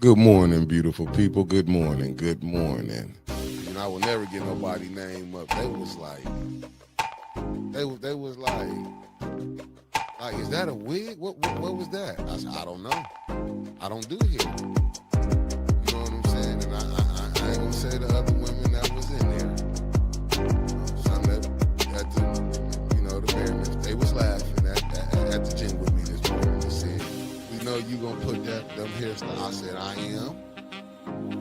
Good morning, beautiful people. Good morning. Good morning. And I will never get nobody name up. They was like, they was like, is that a wig? What was that? I said, I don't know. I don't do hair. You know what I'm saying? And I ain't gonna say the other women that was in there. Some that at the, the fairness, they was laughing at the gym with me this morning. They said, we know you gonna put them hairstyle. I said, I am.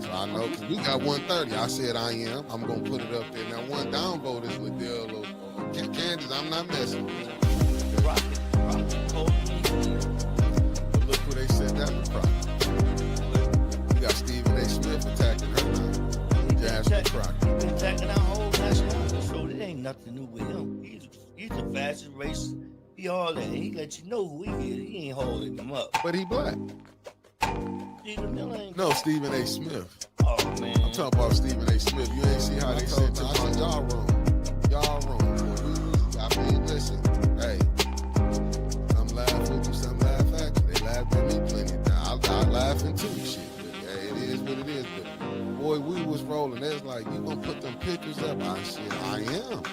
So I know, because we got 130. I said I am. I'm going to put it up there. Now, one downvote is Liddell or Kansas. I'm not messing with it. Rocket, cold. But look who they said that was Crockett. We got Stephen A. Smith attacking her now. Jasmine Crockett. Been attacking our whole nationality, so it ain't nothing new with him. He's the fastest race. He all that. He let you know who he is. He ain't holding them up. But he black. Stephen Miller ain't. No, Stephen A. Smith. Oh, man. I'm talking about Stephen A. Smith. You ain't see how they said to I said, y'all wrong. Y'all wrong. I mean, listen. Hey, some laugh with you, some laugh at you. They laughed at me plenty of times. I laughing too, shit. But hey, it is what it is. But boy, we was rolling. They was like, you gonna put them pictures up? I said, I am.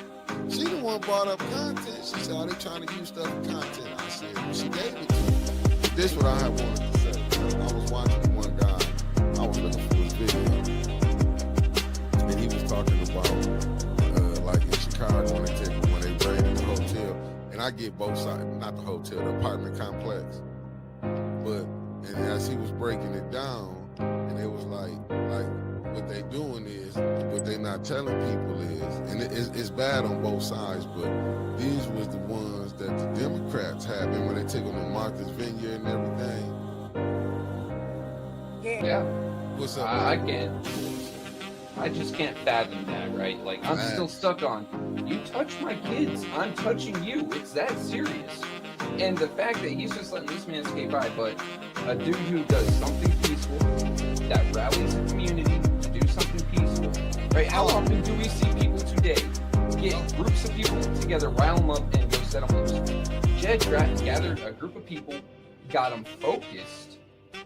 She the one brought up content. She said, are they trying to use stuff for content? I said, she gave it to me. This what I had wanted to say. I was watching one guy. I was looking for his video, and he was talking about like in Chicago when they raided the hotel. And I get both sides, not the hotel, the apartment complex. But and as he was breaking it down, and it was like what they doing is, what they not telling people is, and it's bad on both sides, but these was the ones that the Democrats had. Remember they took them to Martha's Vineyard and everything. Yeah. What's up? I just can't fathom that, right? Like, I'm still stuck on, you touch my kids, I'm touching you. It's that serious. And the fact that he's just letting this man skate by, but a dude who does something peaceful, that rallies the community to do something peaceful, right? How often do we see people today get groups of people together, rile them up, and go set them loose? Jed gathered a group of people, got them focused,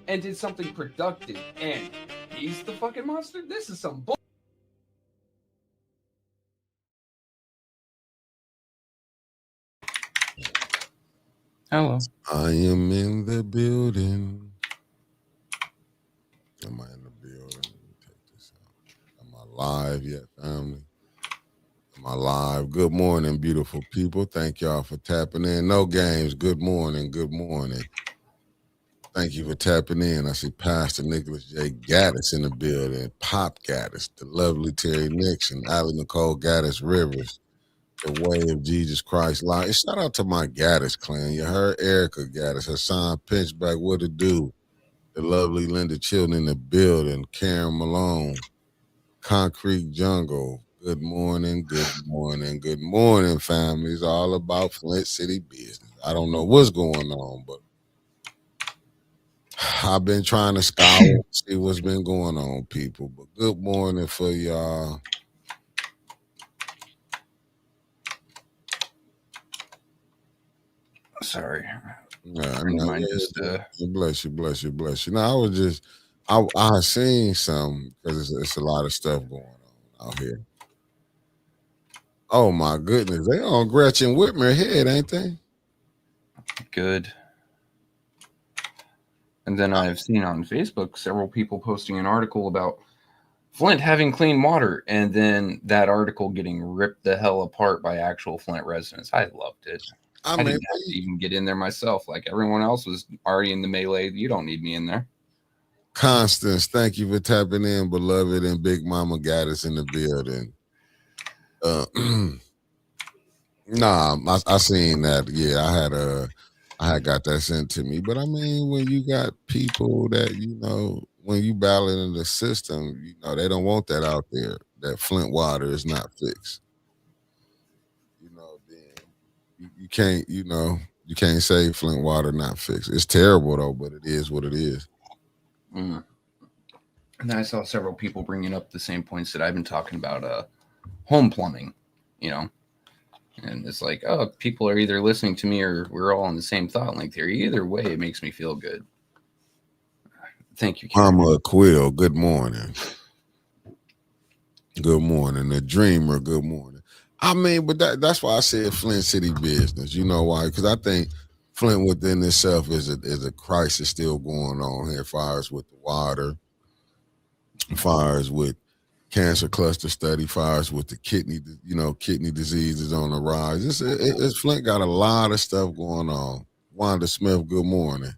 and did something productive, and he's the fucking monster? This is some bull. Hello. I am in the building. Am I in the building? Let me take this out. Am I live yet, family? Am I live? Good morning, beautiful people. Thank y'all for tapping in. No games. Good morning. Good morning. Thank you for tapping in. I see Pastor Nicholas J. Gaddis in the building. Pop Gaddis, the lovely Terry Nixon, Allie Nicole Gaddis Rivers, the Way of Jesus Christ Live. And shout out to my Gaddis clan. You heard Erica Gaddis, Hassan Pinchback, what it do? The lovely Linda Chilton in the building, Karen Malone, Concrete Jungle. Good morning, good morning, good morning, family. It's all about Flint City business. I don't know what's going on, but I've been trying to scour and see what's been going on, people. But good morning for y'all. Sorry. Yeah, bless you, bless you, bless you. Now I seen some because it's a lot of stuff going on out here. Oh my goodness, they on Gretchen Whitmer head, ain't they? Good. And then I've seen on Facebook several people posting an article about Flint having clean water, and then that article getting ripped the hell apart by actual Flint residents. I loved it. I didn't have to even get in there myself. Like everyone else was already in the melee. You don't need me in there. Constance, thank you for tapping in, beloved, and Big Mama got us in the building. Nah, I seen that. Yeah, I had got that sent to me. But I mean, when you got people that, when you battle in the system, they don't want that out there. That Flint water is not fixed. Then you can't, you can't say Flint water not fixed. It's terrible though, but it is what it is. Mm. And I saw several people bringing up the same points that I've been talking about, home plumbing, and it's like, oh, people are either listening to me or we're all on the same thought length here. Either way, it makes me feel good. Thank you, Ken. Mama Quill, good morning. Good morning. The Dreamer, good morning. I mean, but that's why I said Flint City business. You know why? Because I think Flint within itself is a crisis still going on here, fires with the water, fires with cancer cluster study, fires with the kidney diseases on the rise. It's Flint got a lot of stuff going on. Wanda Smith, good morning.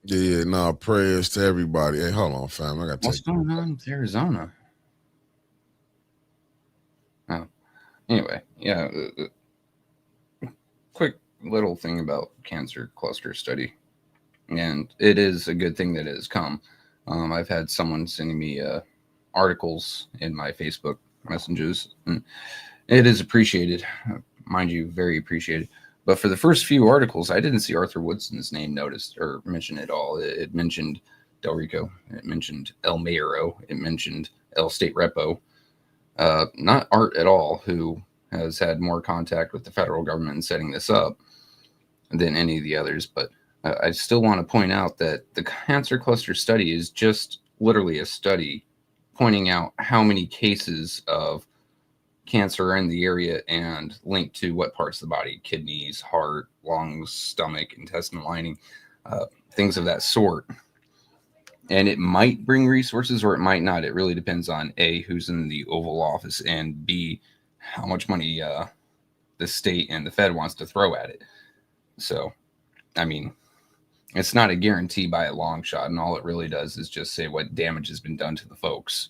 Yeah, no, prayers to everybody. Hey, hold on, fam. I got to What's going on with Arizona? Oh, anyway, yeah. Quick little thing about cancer cluster study, and it is a good thing that it has come. I've had someone sending me articles in my Facebook messages, and it is appreciated, mind you, very appreciated. But for the first few articles, I didn't see Arthur Woodson's name noticed or mentioned at all. It mentioned Del Rico, it mentioned El Mayero, it mentioned El State Repo, not Art at all, who has had more contact with the federal government in setting this up than any of the others. But I still want to point out that the cancer cluster study is just literally a study pointing out how many cases of cancer are in the area and linked to what parts of the body: kidneys, heart, lungs, stomach, intestinal lining, things of that sort. And it might bring resources or it might not. It really depends on A, who's in the Oval Office, and B, how much money the state and the Fed wants to throw at it. So, I mean, it's not a guarantee by a long shot, and all it really does is just say what damage has been done to the folks.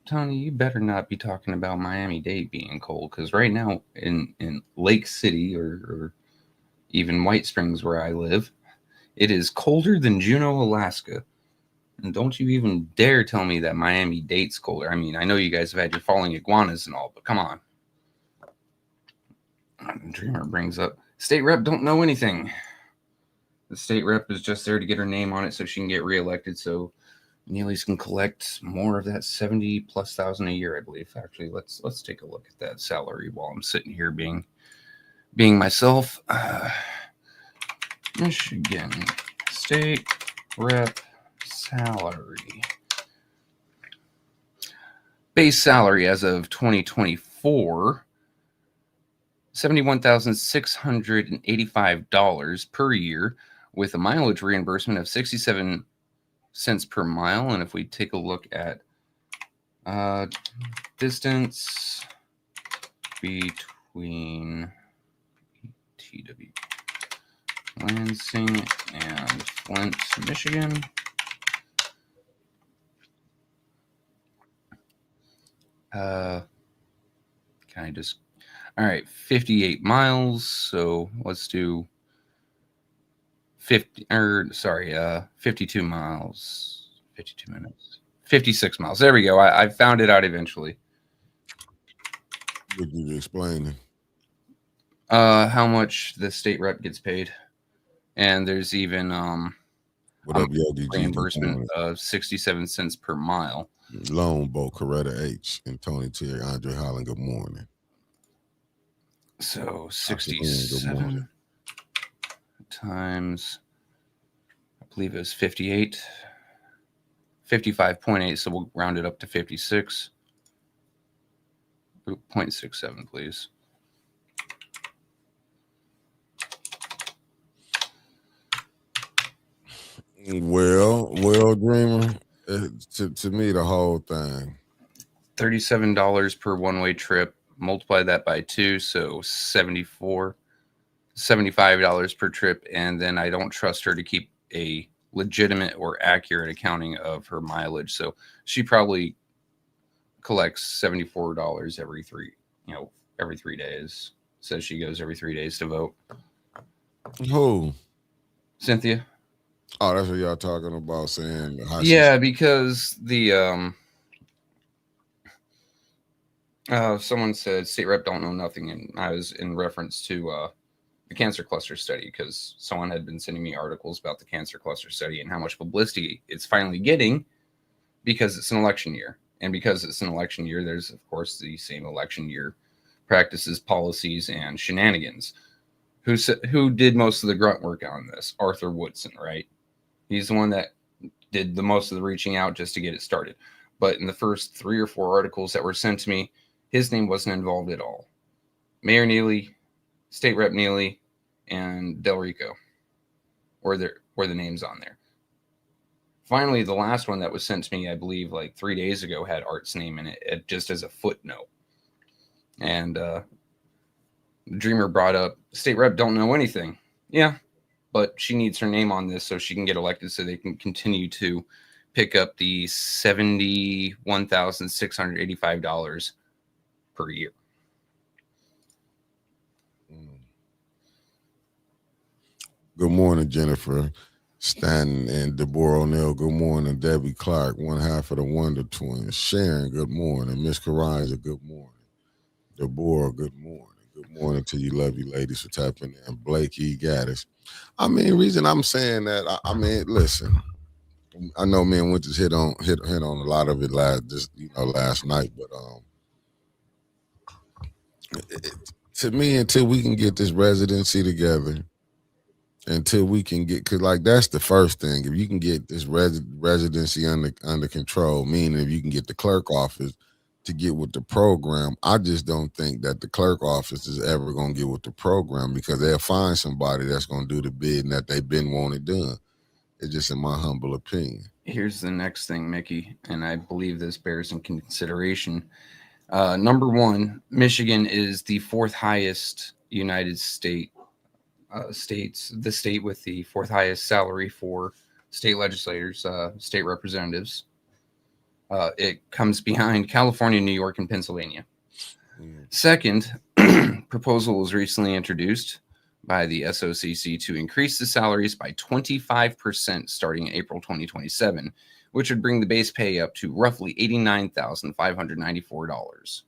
Tony, you better not be talking about Miami-Dade being cold, because right now in Lake City or even White Springs, where I live, it is colder than Juneau, Alaska. And don't you even dare tell me that Miami-Dade's colder. I mean, I know you guys have had your falling iguanas and all, but come on. Dreamer brings up, state rep don't know anything. The state rep is just there to get her name on it so she can get reelected, so Neely's can collect more of that 70,000+ a year, I believe. Actually, let's take a look at that salary while I'm sitting here being myself. Michigan state rep salary. Base salary as of 2024, $71,685 per year, with a mileage reimbursement of 67 cents per mile. And if we take a look at distance between TW Lansing and Flint, Michigan, can I just, all right, 58 miles. So let's do 52 miles, 52 minutes, 56 miles. There we go. I found it out eventually. What you explaining? How much the state rep gets paid. And there's even what up, Yogi? Reimbursement of 67 cents per mile. Lone Boat, Coretta H, and Tony Terry, Andre Holland, good morning. So 67 times, I believe it was 58, 55.8. So we'll round it up to 56. 0.67, please. Well, Dreamer, to me, the whole thing. $37 per one-way trip. Multiply that by 2, so $75 per trip. And then I don't trust her to keep a legitimate or accurate accounting of her mileage. So she probably collects $74 every 3 days. Says she goes every 3 days to vote. Who? Cynthia. Oh, that's what y'all talking about, saying. Yeah, because the someone said state rep don't know nothing, and I was in reference to the cancer cluster study, because someone had been sending me articles about the cancer cluster study and how much publicity it's finally getting because it's an election year. And because it's an election year, there's, of course, the same election year practices, policies, and shenanigans. Who did most of the grunt work on this? Arthur Woodson, right? He's the one that did the most of the reaching out just to get it started. But in the first 3 or 4 articles that were sent to me, his name wasn't involved at all. Mayor Neely, State Rep Neely, and Del Rico were the names on there. Finally, the last one that was sent to me, I believe, like 3 days ago, had Art's name in it just as a footnote. And Dreamer brought up, State Rep don't know anything. Yeah, but she needs her name on this so she can get elected so they can continue to pick up the $71,685 per year. Good morning, Jennifer Stanton and Deborah O'Neill. Good morning, Debbie Clark, one half of the Wonder Twins. Sharon, good morning. Miss Kariza, good morning. Deborah, good morning. Good morning to you lovely ladies for tapping in. Blake E. Gaddis. I mean, reason I'm saying that, I mean, listen, I know me and Winters hit on a lot of it last night, but to me, until we can get this residency together, until we can get, because like that's the first thing. If you can get this residency under control, meaning if you can get the clerk office to get with the program, I just don't think that the clerk office is ever going to get with the program, because they'll find somebody that's going to do the bidding that they've been wanting done. It's just in my humble opinion. Here's the next thing, Mickey, and I believe this bears in consideration. Number one, Michigan is the 4th highest United States, the state with the 4th highest salary for state legislators, state representatives. It comes behind California, New York, and Pennsylvania. Second, proposal was recently introduced by the SOCC to increase the salaries by 25% starting in April 2027, which would bring the base pay up to roughly $89,594.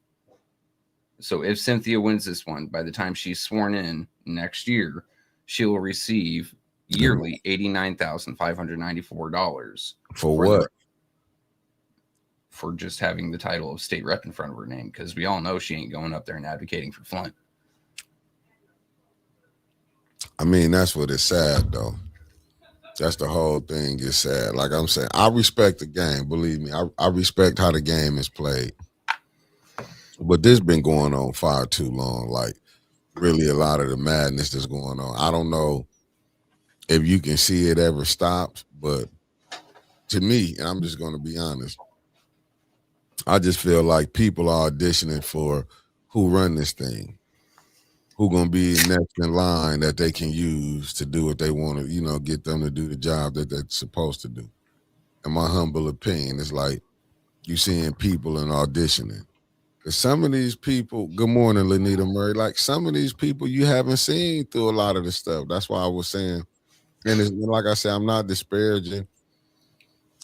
So if Cynthia wins this one, by the time she's sworn in next year, she will receive yearly $89,594. For what? For just having the title of state rep in front of her name, because we all know she ain't going up there and advocating for Flint. I mean, that's what it's sad, though. That's the whole thing is sad. Like I'm saying, I respect the game. Believe me, I respect how the game is played. But this been going on far too long. Like, really a lot of the madness that's going on. I don't know if you can see it ever stops, but to me, and I'm just going to be honest, I just feel like people are auditioning for who run this thing, who going to be next in line that they can use to do what they want to, get them to do the job that they're supposed to do. In my humble opinion, it's like you seeing people and auditioning. Because some of these people, good morning, Lanita Murray, like some of these people you haven't seen through a lot of the stuff. That's why I was saying, and like I said, I'm not disparaging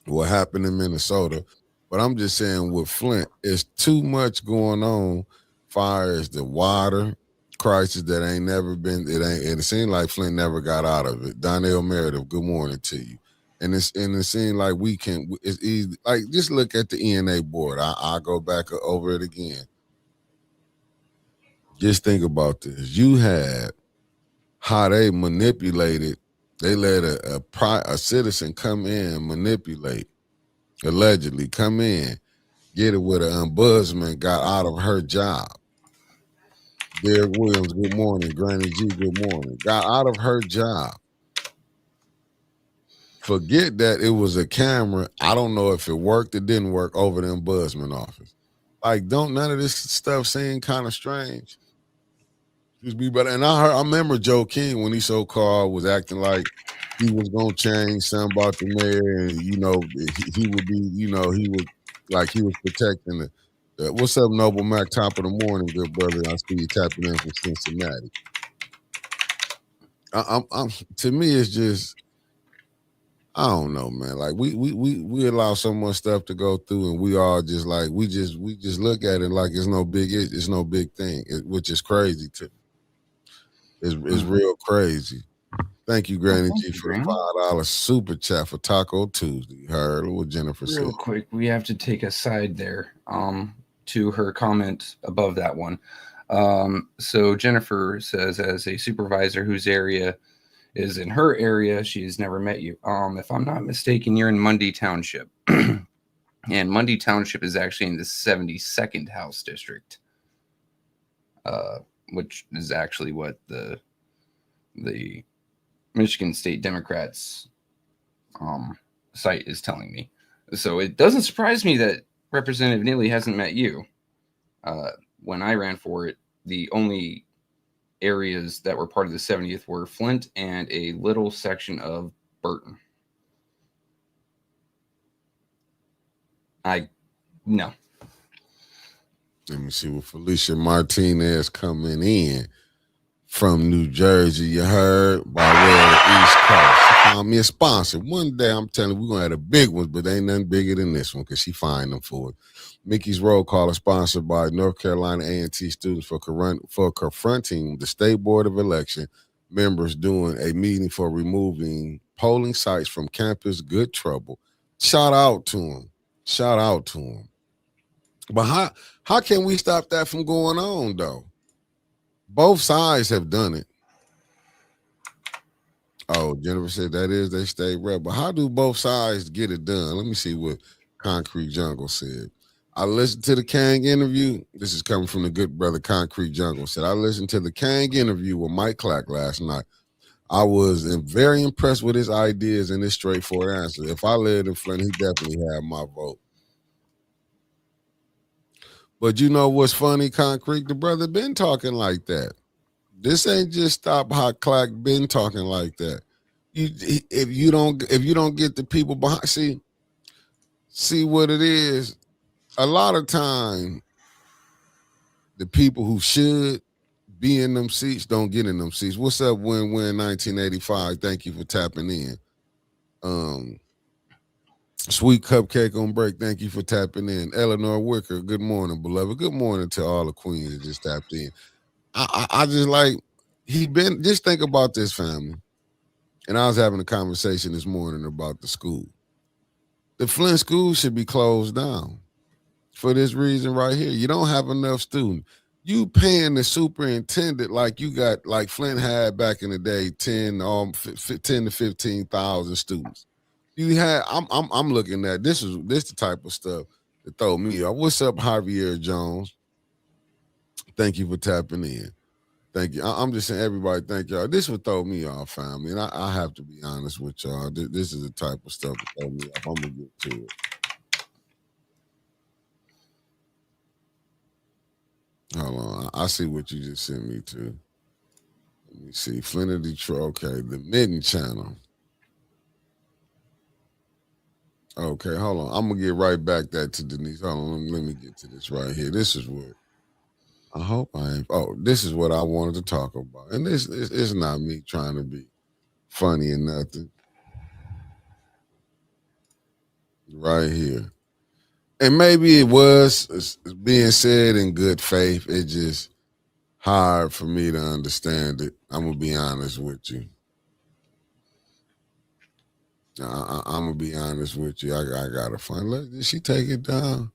what happened in Minnesota, but I'm just saying with Flint, it's too much going on far as the water crisis that ain't never been, it seemed like Flint never got out of it. Donnell Meredith, good morning to you. And it seemed like it's easy. Like, just look at the ENA board. I'll go back over it again. Just think about this. You had how they manipulated. They let a citizen come in, manipulate, allegedly come in, get it with an ombudsman, got out of her job. Derek Williams, good morning. Granny G, good morning. Got out of her job. Forget that it was a camera. I don't know if it worked or didn't work over the ombudsman office. Like, don't none of this stuff seem kind of strange? Just be better. And I remember Joe King when he so-called was acting like he was gonna change something about the mayor, and he would be, he was like he was protecting the what's up, Noble Mac? Top of the morning, good brother. I see you tapping in from Cincinnati. To me, it's just, I don't know, man. Like we allow so much stuff to go through, and we all just like we just look at it like it's no big thing, which is crazy too. It's real crazy. Thank you, Granny G, for the $5 super chat for Taco Tuesday. You heard what Jennifer said. Real quick, we have to take a side there to her comment above that one. So Jennifer says, as a supervisor whose area is in her area, she's never met you. If I'm not mistaken, you're in Mundy Township. And Mundy Township is actually in the 72nd House District, uh, which is actually what the Michigan State Democrats site is telling me. So it doesn't surprise me that Representative Neely hasn't met you. When I ran for it, the only areas that were part of the 70th were Flint and a little section of Burton. No. Let me see what Felicia Martinez coming in from New Jersey. You heard by way of the East Coast. She found me a sponsor. One day I'm telling you, we're gonna have the big ones, but ain't nothing bigger than this one because she find them for it. Mickey's Roll Call is sponsored by North Carolina A&T students for confronting the State Board of Election members doing a meeting for removing polling sites from campus. Good trouble. Shout out to them. Shout out to them. But how can we stop that from going on, though? Both sides have done it. Oh, Jennifer said that is they state rep. But how do both sides get it done? Let me see what Concrete Jungle said. I listened to the Kang interview. This is coming from the good brother Concrete Jungle. Said I listened to the Kang interview with Mike Clack last night. I was very impressed with his ideas and his straightforward answer. If I lived in Flint, he definitely had my vote. But you know what's funny, Concrete? The brother been talking like that. This ain't just Stop Hot Clack been talking like that. If you don't get the people behind, see what it is. A lot of time, the people who should be in them seats don't get in them seats. What's up, Win 1985? Thank you for tapping in. Sweet Cupcake on break. Thank you for tapping in. Eleanor Wicker, good morning, beloved. Good morning to all the queens that just tapped in. I just like just think about this, family. And I was having a conversation this morning about the school. The Flint school should be closed down for this reason right here. You don't have enough students. You paying the superintendent like you got, like Flint had back in the day, 10 to 15,000 students. You had, I'm looking at this the type of stuff that throw me off. What's up, Javier Jones? Thank you for tapping in. Thank you. I'm just saying, everybody, thank y'all. This would throw me off, family. And I have to be honest with y'all. This is the type of stuff that throw me off. I'm going to get to it. Hold on. I see what you just sent me to. Let me see. Flint of Detroit. Okay. The Midden Channel. Okay, hold on. I'm going to get right back that to Denise. Hold on. Let me get to this right here. This is what I hope I ain't. Oh, this is what I wanted to talk about. And this is not me trying to be funny or nothing. Right here. And maybe it was being said in good faith. It's just hard for me to understand it. I'm going to be honest with you. I'm going to be honest with you. I got to find. Did she take it down?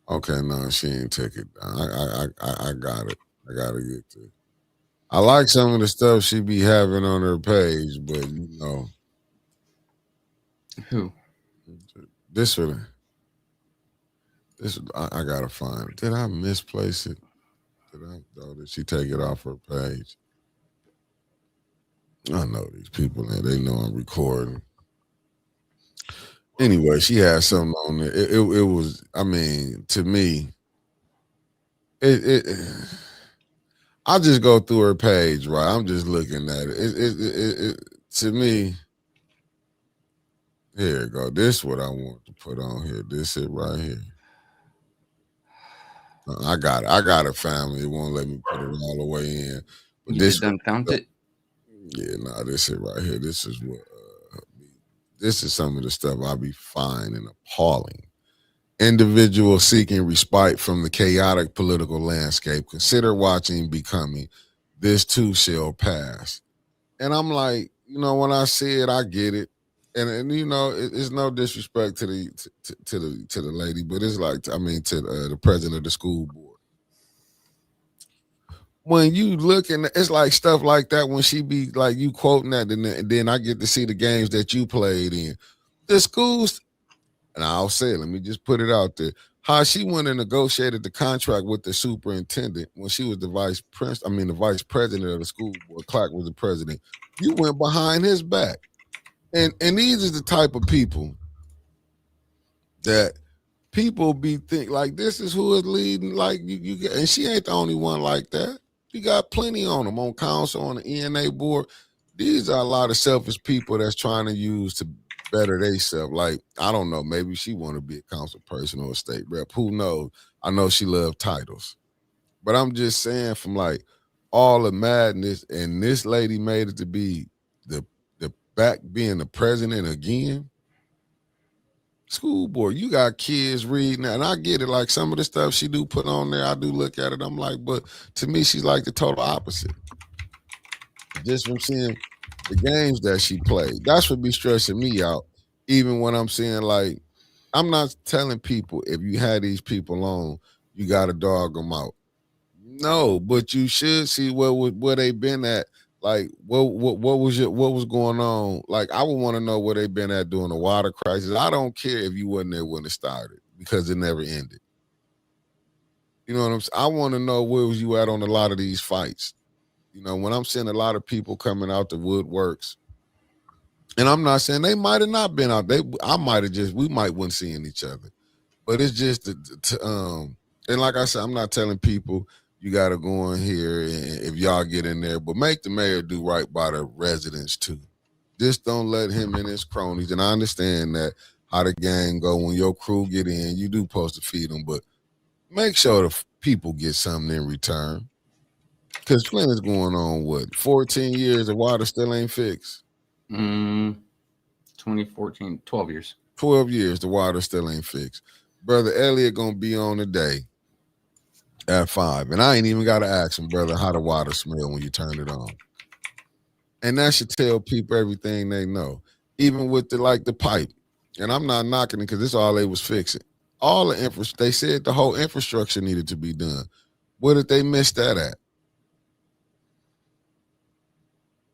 Okay, no, she ain't take it down. I got it. I got to get to it. I like some of the stuff she be having on her page, but you know. Who? This one. I got to find it. Did I misplace it? Did she take it off her page? I know these people, they know I'm recording. Anyway, she had something on there. It was, I mean, to me, I just go through her page, right? I'm just looking at it. To me, here you go. This is what I want to put on here. This it right here. I got it. I got it, family. It won't let me put it all the way in. But You done found it? Yeah, nah, this is right here. This is what this is some of the stuff I be finding appalling. Individuals seeking respite from the chaotic political landscape consider watching Becoming. This too shall pass. And I'm like, you know, when I see it, I get it. And you know, it's no disrespect to the lady, but it's like, I mean, to the president of the school board. when you looking, it's like stuff like that when she be like you quoting that, and then I get to see the games that you played in. The schools, and I'll say it, let me just put it out there. How she went and negotiated the contract with the superintendent when she was the the vice president of the school board. Clark was the president. You went behind his back. And these are the type of people that people be think like this is who is leading. Like you get, and she ain't the only one like that. You got plenty on them on council, on the ENA board. These are a lot of selfish people that's trying to use to better themselves. Like I don't know, maybe she want to be a council person or a state rep. Who knows? I know she love titles, but I'm just saying from like all the madness, and this lady made it to be the back being the president again. School board, you got kids reading that, and I get it. Like some of the stuff she do put on there, I do look at it. I'm like, but to me, she's like the total opposite. Just from seeing the games that she played, that's what be stressing me out. Even when I'm seeing like, I'm not telling people if you had these people on, you got to dog them out. No, but you should see where they been at. Like what was going on? Like I would want to know where they been at during the water crisis. I don't care if you wasn't there when it started because it never ended. You know what I'm saying? I want to know where was you at on a lot of these fights. You know, when I'm seeing a lot of people coming out the woodworks, and I'm not saying they might have not been out. I might have just we might wasn't seeing each other, but it's just and like I said, I'm not telling people you got to go in here and if y'all get in there, but make the mayor do right by the residents too. Just don't let him and his cronies. And I understand that how the gang go when your crew get in, you do supposed to feed them, but make sure the people get something in return. Because Flint is going on what 14 years, the water still ain't fixed. 2014, 12 years. 12 years, the water still ain't fixed. Brother Elliot gonna be on today at 5. And I ain't even gotta ask him, brother, how the water smell when you turn it on. And that should tell people everything they know. Even with the pipe. And I'm not knocking it because this all they was fixing. All the they said the whole infrastructure needed to be done. Where did they miss that at?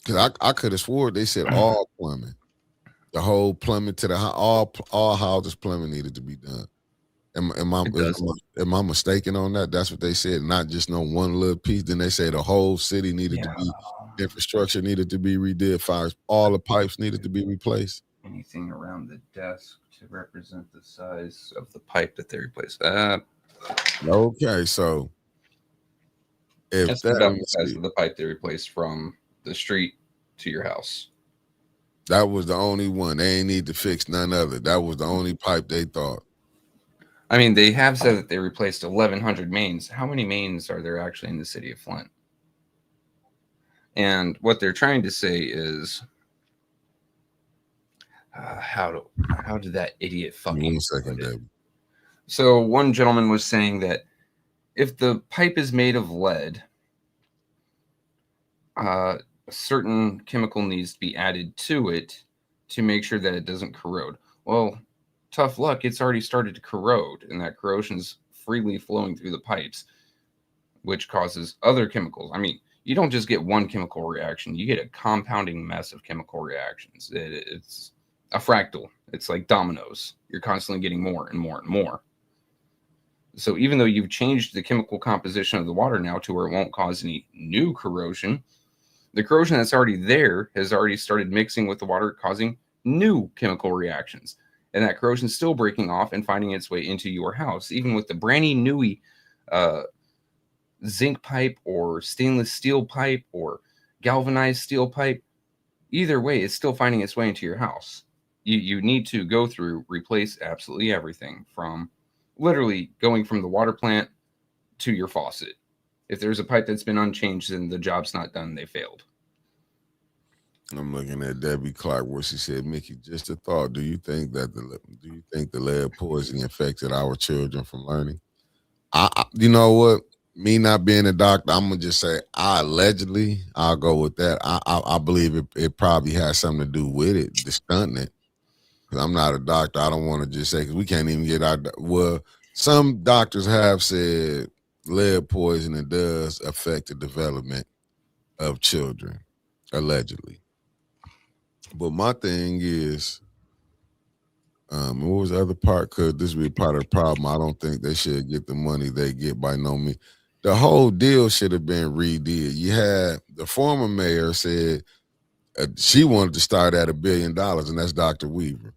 Because I could have swore they said all plumbing. The whole plumbing to the all houses plumbing needed to be done. Am I mistaken on that? That's what they said, not just no one little piece. Then they say the whole city needed to be infrastructure needed to be redid. Fires, all the pipes needed to be replaced. Anything around the desk to represent the size of the pipe that they replaced. Okay, so if that's about the size of the pipe they replaced from the street to your house. That was the only one. They ain't need to fix none other. That was the only pipe they thought. I mean, they have said that they replaced 1,100 mains. How many mains are there actually in the city of Flint? And what they're trying to say is, how did that idiot fucking? 1 second, baby. So one gentleman was saying that if the pipe is made of lead, a certain chemical needs to be added to it to make sure that it doesn't corrode. Well, tough luck, it's already started to corrode, and that corrosion's freely flowing through the pipes, which causes other chemicals. I mean, you don't just get one chemical reaction, you get a compounding mess of chemical reactions. It's a fractal. It's like dominoes. You're constantly getting more and more and more. So even though you've changed the chemical composition of the water now to where it won't cause any new corrosion, the corrosion that's already there has already started mixing with the water, causing new chemical reactions. And that corrosion is still breaking off and finding its way into your house, even with the brandy newy zinc pipe or stainless steel pipe or galvanized steel pipe. Either way, it's still finding its way into your house. You need to go through, replace absolutely everything, from literally going from the water plant to your faucet. If there's a pipe that's been unchanged, then the job's not done. They failed. I'm looking at Debbie Clark where she said, Mickey, just a thought. Do you think the lead poisoning affected our children from learning? You know what? Me not being a doctor, I'm gonna just say I'll go with that. I believe it probably has something to do with it, the stunting it. Because I'm not a doctor. I don't want to just say, because we can't even get our, well, some doctors have said lead poisoning does affect the development of children, allegedly. But my thing is, what was the other part? Could this be part of the problem? I don't think they should get the money they get by no means. The whole deal should have been redid. You had the former mayor said she wanted to start at $1 billion, and that's Dr. Weaver.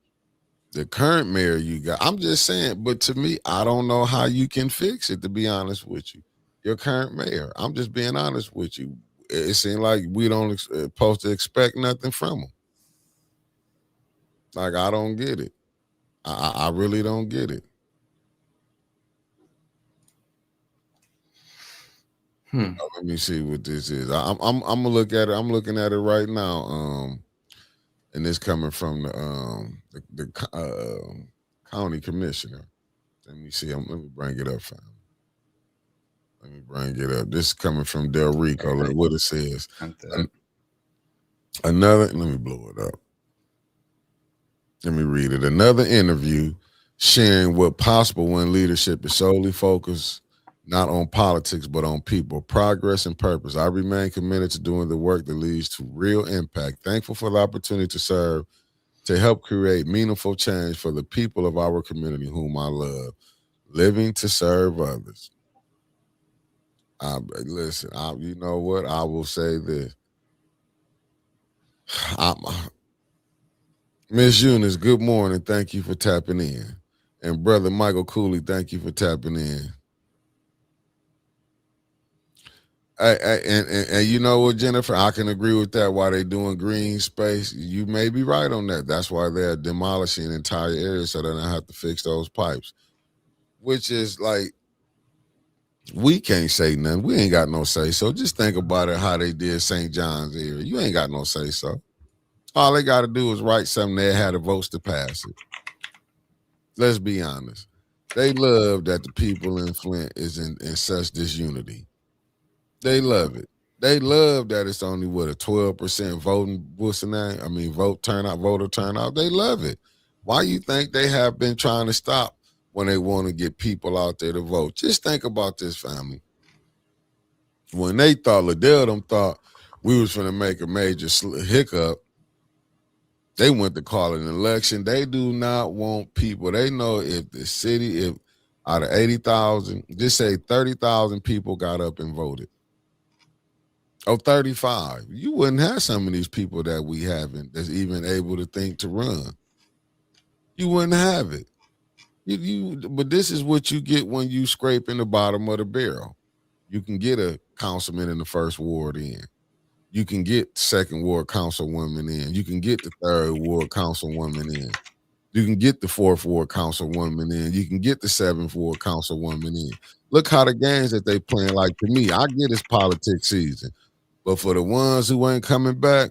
The current mayor you got, I'm just saying, but to me, I don't know how you can fix it, to be honest with you. Your current mayor, I'm just being honest with you. It seems like we don't supposed to expect nothing from them. Like, I don't get it. I really don't get it. Let me see what this is. I'm gonna look at it. I'm looking at it right now. And it's coming from the county commissioner. Let me see. Let me bring it up, fam. Let me bring it up. This is coming from Del Rico. Look what it says. Another. Let me blow it up. Let me read it. Another interview sharing what possible when leadership is solely focused not on politics, but on people, progress, and purpose. I remain committed to doing the work that leads to real impact. Thankful for the opportunity to serve, to help create meaningful change for the people of our community whom I love, living to serve others. Listen, you know what? I will say this. Miss Eunice, good morning. Thank you for tapping in. And Brother Michael Cooley, thank you for tapping in. And you know what, Jennifer, I can agree with that. Why they doing green space, you may be right on that. That's why they're demolishing entire areas so they don't have to fix those pipes. Which is like, we can't say nothing. We ain't got no say so. Just think about it how they did St. John's area. You ain't got no say so. All they got to do is write something. They had the votes to pass it. Let's be honest. They love that the people in Flint is in such disunity. They love it. They love that it's only a 12% voter turnout. They love it. Why you think they have been trying to stop when they want to get people out there to vote? Just think about this, family. When they thought Liddell thought we was going to make a major hiccup, they went to call an election. They do not want people. They know if the city, if out of 80,000, just say 30,000 people got up and voted. 35. You wouldn't have some of these people that we haven't that's even able to think to run. You wouldn't have it. But this is what you get when you scrape in the bottom of the barrel. You can get a councilman in the first ward in. You can get second ward councilwoman in. You can get the third ward councilwoman in. You can get the fourth ward councilwoman in. You can get the seventh ward councilwoman in. Look how the games that they playing. Like, to me, I get it's politics season. But for the ones who ain't coming back,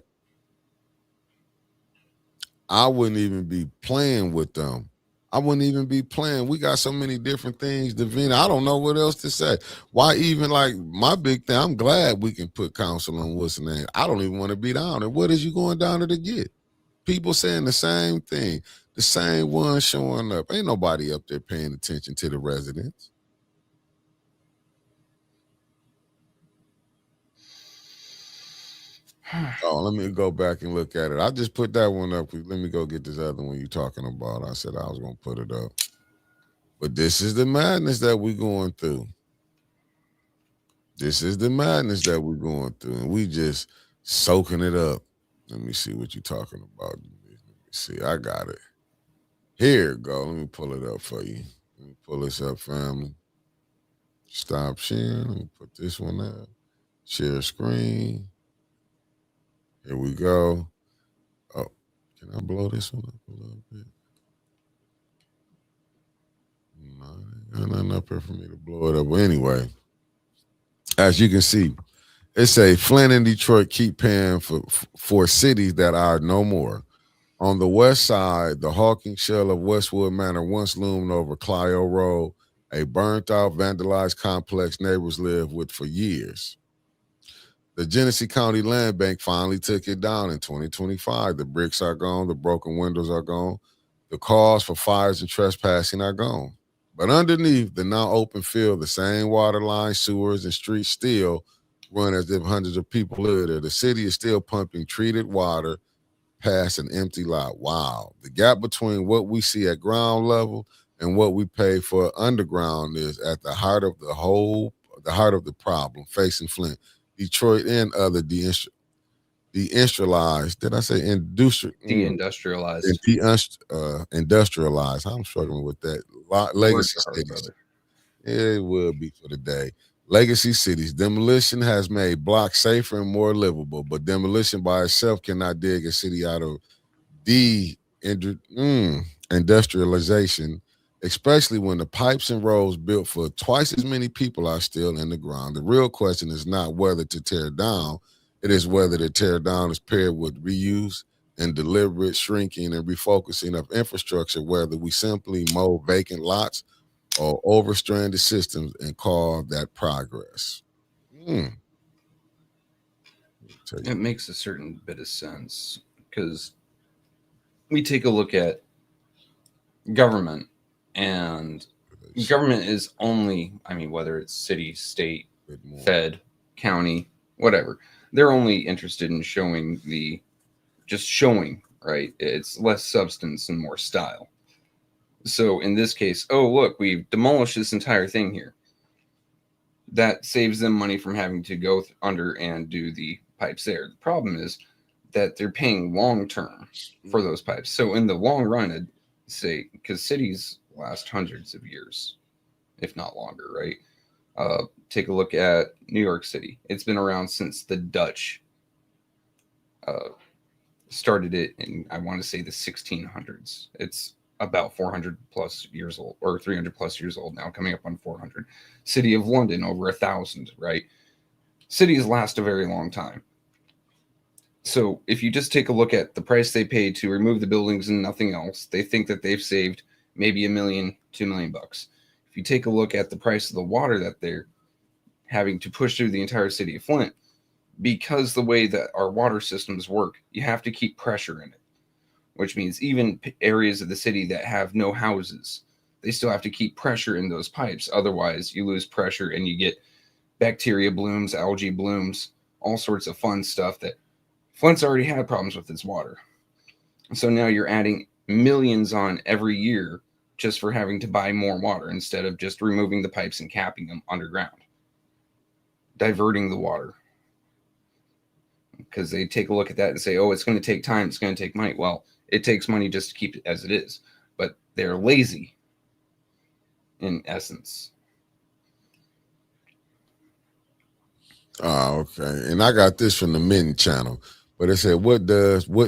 I wouldn't even be playing with them. I wouldn't even be playing. We got so many different things, Davina. I don't know what else to say. Why even, like, my big thing, I'm glad we can put council on what's the name. I don't even want to be down there. What is you going down there to get? People saying the same thing. The same ones showing up. Ain't nobody up there paying attention to the residents. Oh, let me go back and look at it. I just put that one up. Let me go get this other one you're talking about. I said I was going to put it up. But this is the madness that we're going through. This is the madness that we're going through. And we just soaking it up. Let me see what you're talking about. Let me see. I got it. Here it go. Let me pull it up for you. Let me pull this up, family. Stop sharing. Let me put this one up. Share screen. Here we go. Oh, can I blow this one up a little bit? No, ain't nothing up here for me to blow it up. But anyway, as you can see, it say Flint and Detroit keep paying for cities that are no more. On the west side, the Hawking shell of Westwood Manor once loomed over Clio Road, a burnt-out, vandalized complex neighbors lived with for years. The Genesee County Land Bank finally took it down in 2025. The bricks are gone. The broken windows are gone. The cause for fires and trespassing are gone. But underneath the now open field, the same water line, sewers, and streets still run as if hundreds of people live there. The city is still pumping treated water past an empty lot. Wow. The gap between what we see at ground level and what we pay for underground is at the heart of the heart of the problem facing Flint, Detroit, and other deindustrialized. Did I say industrial? Deindustrialized. Industrialized. I'm struggling with that. Words Legacy are hard, cities. brother. It will be for the day. Legacy cities. Demolition has made blocks safer and more livable, but demolition by itself cannot dig a city out of industrialization, especially when the pipes and roads built for twice as many people are still in the ground. The real question is not whether to tear down, it is whether to tear down is paired with reuse and deliberate shrinking and refocusing of infrastructure, whether we simply mow vacant lots or overstranded systems and call that progress. Mm. It makes a certain bit of sense because we take a look at government, and government is only, I mean, whether it's city, state, fed, county, whatever, they're only interested in showing right? It's less substance and more style. So in this case, oh, look, we've demolished this entire thing here. That saves them money from having to go under and do the pipes there. The problem is that they're paying long term for those pipes. So in the long run, I'd say, because cities last hundreds of years, if not longer, right? Take a look at New York City. It's been around since the Dutch started it in, I want to say, the 1600s. It's about 400 plus years old, or 300 plus years old now, coming up on 400. City of London, over 1,000, right? Cities last a very long time. So if you just take a look at the price they paid to remove the buildings and nothing else, they think that they've saved maybe $1 million, $2 million bucks. If you take a look at the price of the water that they're having to push through the entire city of Flint, because the way that our water systems work, you have to keep pressure in it, which means even areas of the city that have no houses, they still have to keep pressure in those pipes. Otherwise, you lose pressure and you get bacteria blooms, algae blooms, all sorts of fun stuff that Flint's already had problems with its water. So now you're adding millions on every year just for having to buy more water instead of just removing the pipes and capping them underground, diverting the water. Because they take a look at that and say, oh, it's going to take time, it's going to take money. Well, it takes money just to keep it as it is. But they're lazy, in essence. Oh, okay. And I got this from the Mitten channel. But it said, what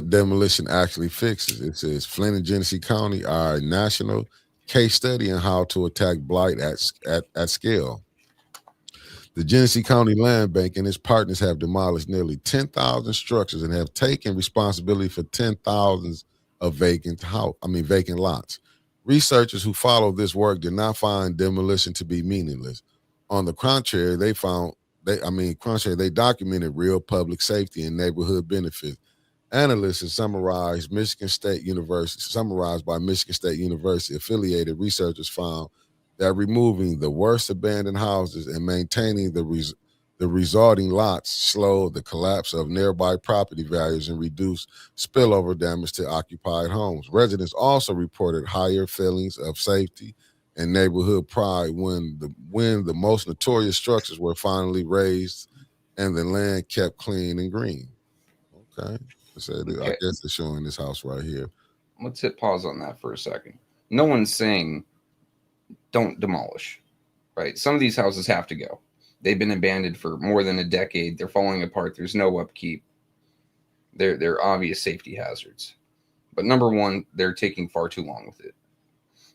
demolition actually fixes? It says Flint and Genesee County are a national case study in how to attack blight at scale. The Genesee County Land Bank and its partners have demolished nearly 10,000 structures and have taken responsibility for 10,000 of vacant lots. Researchers who follow this work did not find demolition to be meaningless. On the contrary, they documented real public safety and neighborhood benefits. Analysts summarized by Michigan State University affiliated researchers found that removing the worst abandoned houses and maintaining the resulting lots slowed the collapse of nearby property values and reduced spillover damage to occupied homes. Residents also reported higher feelings of safety and neighborhood pride when the most notorious structures were finally razed and the land kept clean and green. Okay. I guess they're showing this house right here. Let's hit pause on that for a second. No one's saying don't demolish, right? Some of these houses have to go. They've been abandoned for more than a decade. They're falling apart. There's no upkeep. They're obvious safety hazards. But number one, they're taking far too long with it.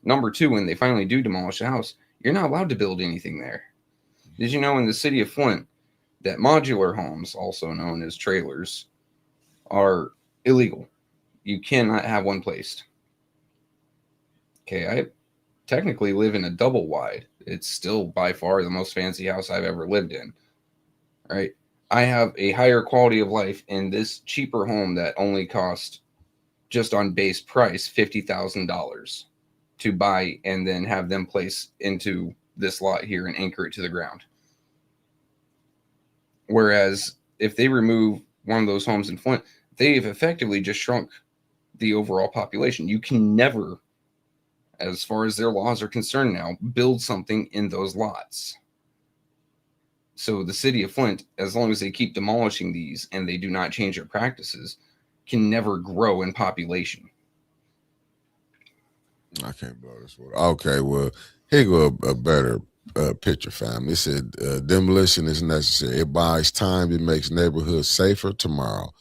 Number two, when they finally do demolish a house, you're not allowed to build anything there. Did you know in the city of Flint that modular homes, also known as trailers, are illegal? You cannot have one placed. Okay, I technically live in a double wide. It's still by far the most fancy house I've ever lived in. Right? I have a higher quality of life in this cheaper home that only cost, just on base price, $50,000 to buy and then have them place into this lot here and anchor it to the ground. Whereas if they remove one of those homes in Flint, they've effectively just shrunk the overall population. You can never, as far as their laws are concerned now, build something in those lots. So the city of Flint, as long as they keep demolishing these and they do not change their practices, can never grow in population. I can't blow this one. Okay, well, here go a better picture, fam. It said demolition is necessary. It buys time. It makes neighborhoods safer tomorrow.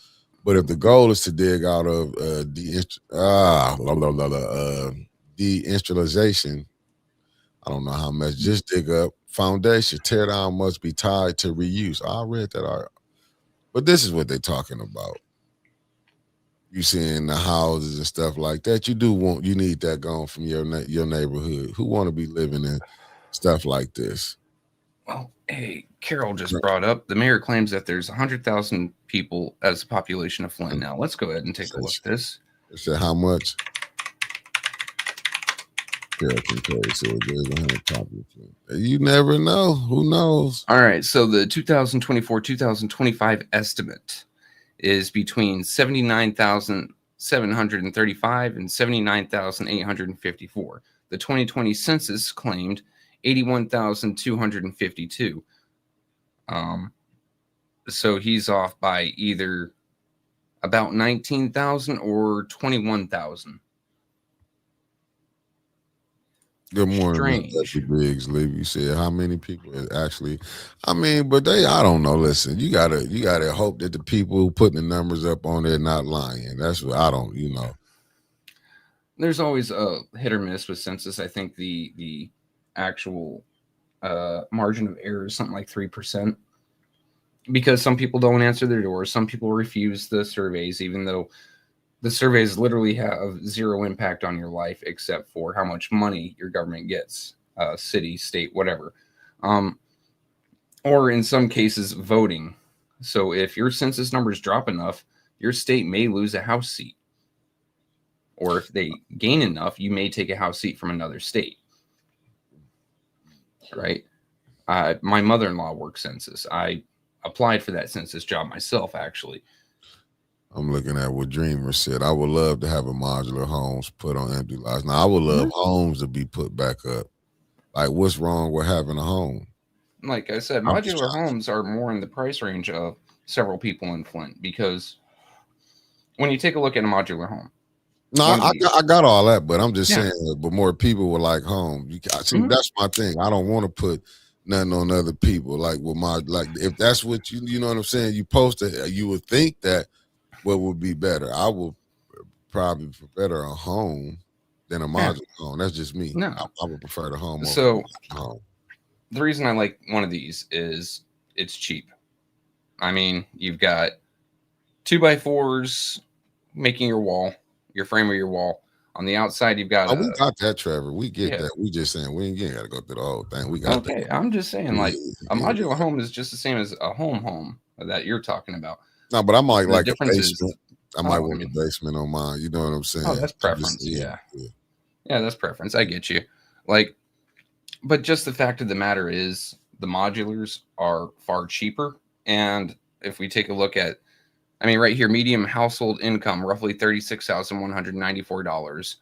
But if the goal is to dig out of deindustrialization, I don't know how much. Just dig up foundation. Tear down must be tied to reuse. I read that article. But this is what they're talking about. You seeing the houses and stuff like that. You need that gone from your neighborhood. Who want to be living in stuff like this? Well, hey, Carol just brought up the mayor claims that there's 100,000 people as the population of Flint now. Let's go ahead and take a look at this. It said how much? Carol can tell you, so there's 100,000. You never know. Who knows? All right, so the 2024-2025 estimate is between 79,735 and 79,854. The 2020 census claimed 81,252. So he's off by either about 19,000 or 21,000. Good morning, Mr. Biggs. You said how many people actually? I mean, but I don't know. Listen, you gotta hope that the people who putting the numbers up on there not lying. That's what I don't. There's always a hit or miss with census. I think the actual margin of error is something like 3%, because some people don't answer their doors. Some people refuse the surveys, even though the surveys literally have zero impact on your life except for how much money your government gets, city, state, whatever. Or in some cases, voting. So if your census numbers drop enough, your state may lose a House seat. Or if they gain enough, you may take a House seat from another state. Right? My mother-in-law works census. I applied for that census job myself, actually. I'm looking at what Dreamer said. I would love to have a modular homes put on empty lots. Now, I would love homes to be put back up. Like, what's wrong with having a home? Like I said, modular homes are more in the price range of several people in Flint, because when you take a look at a modular home. No, I got all that, but I'm just saying, but more people would like home. See, that's my thing. I don't want to put nothing on other people. Like, if that's what you know what I'm saying, you post it, you would think that what would be better. I would probably prefer a home than a modular home. That's just me. No. I would prefer the home. So the reason I like one of these is it's cheap. I mean, you've got 2x4s making your wall, your frame of your wall. On the outside, you've got. We got that, Trevor. We get that. We just saying we ain't got to go through the whole thing. We got that. Okay, I'm just saying, like, a modular home is just the same as a home that you're talking about. No, but I might like a basement. I might want a basement on mine. You know what I'm saying? Oh, that's preference. Yeah, that's preference. I get you. Like, but just the fact of the matter is, the modulars are far cheaper. And if we take a look at, I mean, right here, medium household income, roughly $36,194,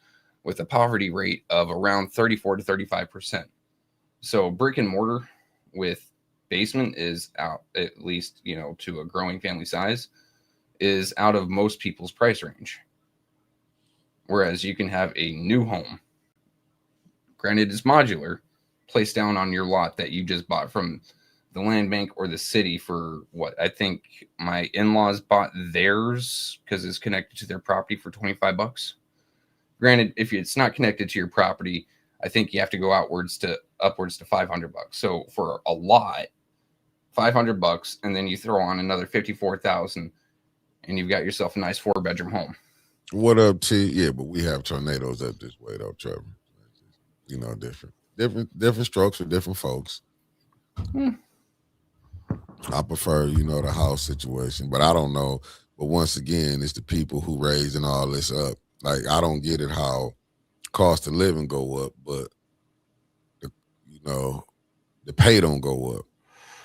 with a poverty rate of around 34 to 35%. So brick and mortar with basement is out, at least, to a growing family size, is out of most people's price range. Whereas you can have a new home, granted it's modular, placed down on your lot that you just bought from the land bank or the city for what I think my in-laws bought theirs because it's connected to their property for $25. Granted, if it's not connected to your property, I think you have to go upwards to $500. So for a lot, $500, and then you throw on another $54,000, and you've got yourself a nice 4-bedroom home. What up, T? Yeah, but we have tornadoes up this way, though, Trevor. Different strokes for different folks. I prefer, the house situation, but I don't know. But once again, it's the people who raising all this up. Like, I don't get it how cost of living go up, but the, you know the pay don't go up.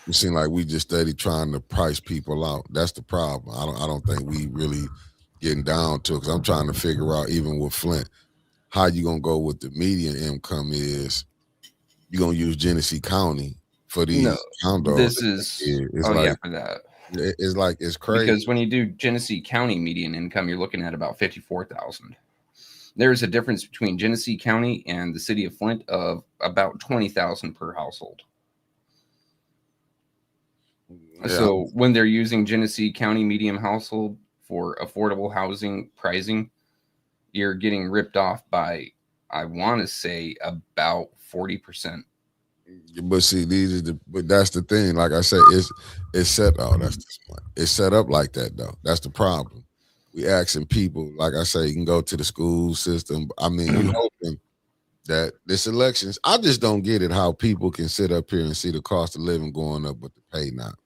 It seems like we just steady trying to price people out. That's the problem. I don't think we really getting down to it because I'm trying to figure out even with Flint how you gonna go with the median income is. You gonna use Genesee County for No, these condos? this is. It's Oh yeah, like for that. it's crazy. Because when you do Genesee County median income, you're looking at about 54,000. There is a difference between Genesee County and the city of Flint of about 20,000 per household. Yeah, So when they're using Genesee County medium household for affordable housing pricing, you're getting ripped off by, I want to say, about 40%. but see, but that's the thing. Like I said, it's set. Oh, that's the point. It's set up like that though. That's the problem. We asking people, like I say, you can go to the school system. I mean, you hoping that this elections. I just don't get it how people can sit up here and see the cost of living going up, but the pay not.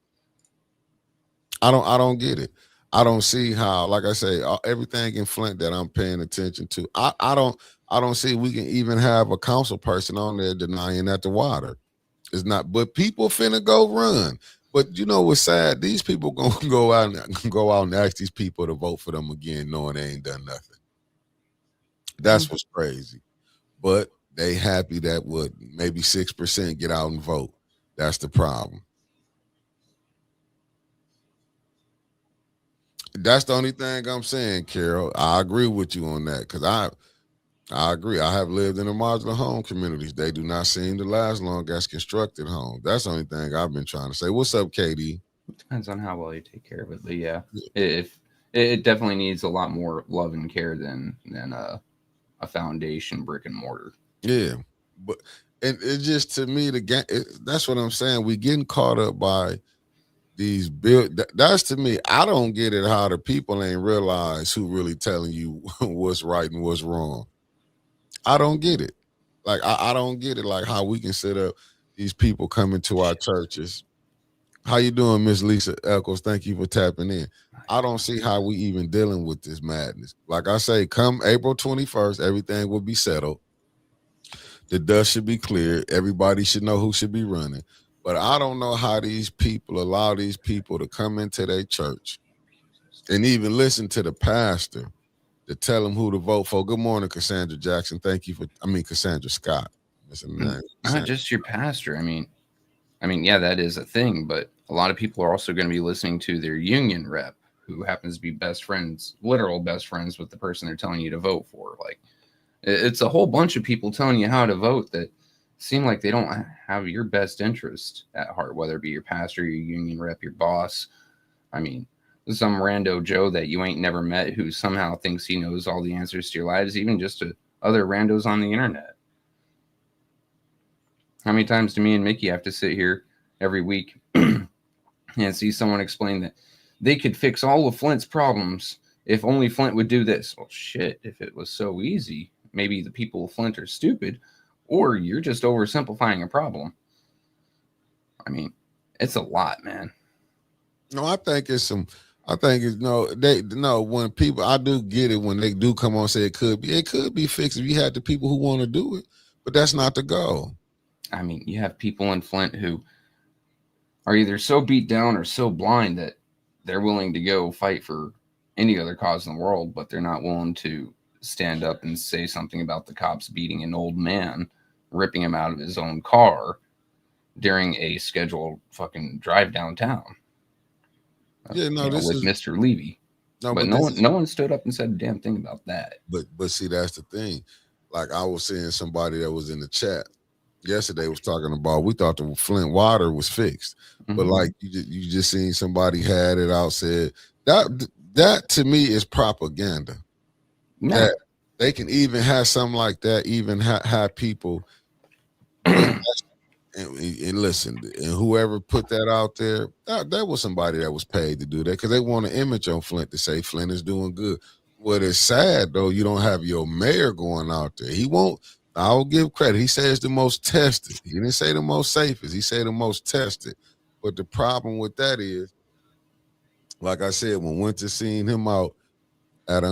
I don't get it. I don't see how, like I say, everything in Flint that I'm paying attention to. I don't see we can even have a council person on there denying that the water is not. But people finna go run. But you know what's sad? These people gonna go out and ask these people to vote for them again, knowing they ain't done nothing. That's what's crazy. But they happy that what maybe 6% get out and vote. That's the problem. That's the only thing I'm saying, Carol. I agree with you on that because I agree. I have lived in the modular home communities. They do not seem to last long as constructed homes. That's the only thing I've been trying to say. What's up, Katie? Depends on how well you take care of it. But yeah, if it definitely needs a lot more love and care than a foundation brick and mortar. Yeah, but and it just to me the game. That's what I'm saying. We getting caught up by these build. That's to me. I don't get it how the people ain't realize who really telling you what's right and what's wrong. I don't get it. Like I don't get it. Like how we can set up these people coming to our churches. How you doing, Miss Lisa Eccles? Thank you for tapping in. I don't see how we even dealing with this madness. Like I say, come April 21st, everything will be settled. The dust should be cleared. Everybody should know who should be running. But I don't know how these people allow these people to come into their church and even listen to the pastor to tell them who to vote for. Good morning, Cassandra Jackson. Thank you for, Cassandra Scott. That's her name. Not just your pastor. I mean, yeah, that is a thing, but a lot of people are also going to be listening to their union rep, who happens to be best friends, literal best friends with the person they're telling you to vote for. Like, it's a whole bunch of people telling you how to vote that seem like they don't have your best interest at heart, whether it be your pastor, your union rep, your boss. I mean, some rando Joe that you ain't never met who somehow thinks he knows all the answers to your lives, even just to other randos on the internet. How many times do me and Mickey have to sit here every week and see someone explain that they could fix all of Flint's problems if only Flint would do this? Well, shit, if it was so easy, maybe the people of Flint are stupid, or you're just oversimplifying a problem. I mean, it's a lot, man. No, I think it's some. I think it's no. They no when people. I do get it when they do come on and say it could be. It could be fixed if you had the people who want to do it, but that's not the goal. I mean, you have people in Flint who are either so beat down or so blind that they're willing to go fight for any other cause in the world, but they're not willing to stand up and say something about the cops beating an old man, ripping him out of his own car during a scheduled fucking drive downtown. Yeah, no, this with is Mr. Levy. no, But but no one stood up and said a damn thing about that. but see, that's the thing. Like I was seeing somebody that was in the chat yesterday was talking about. We thought the Flint water was fixed, but like you just seen somebody had it out said that to me is propaganda. No. That they can even have something like that, even have people invest and listen, and whoever put that out there, that was somebody that was paid to do that because they want an image on Flint to say Flint is doing good. What is sad though, you don't have your mayor going out there. He won't. I'll give credit. He says the most tested. He didn't say the most safest. He said the most tested. But the problem with that is, like I said, when Winter seen him out at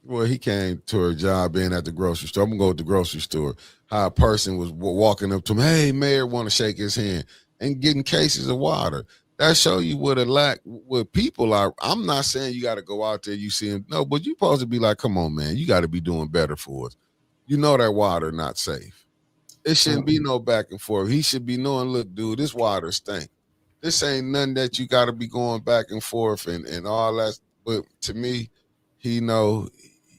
Well, he came to a job being at the grocery store. I'm gonna go to the grocery store. How a person was walking up to him, hey, mayor, want to shake his hand and getting cases of water. That show you what a lack, what people are. I'm not saying you got to go out there. You see him, no, but you supposed to be like, come on, man, you got to be doing better for us. You know that water not safe. It shouldn't be no back and forth. He should be knowing, look, dude, this water stink. This ain't nothing that you got to be going back and forth and all that. But to me, he know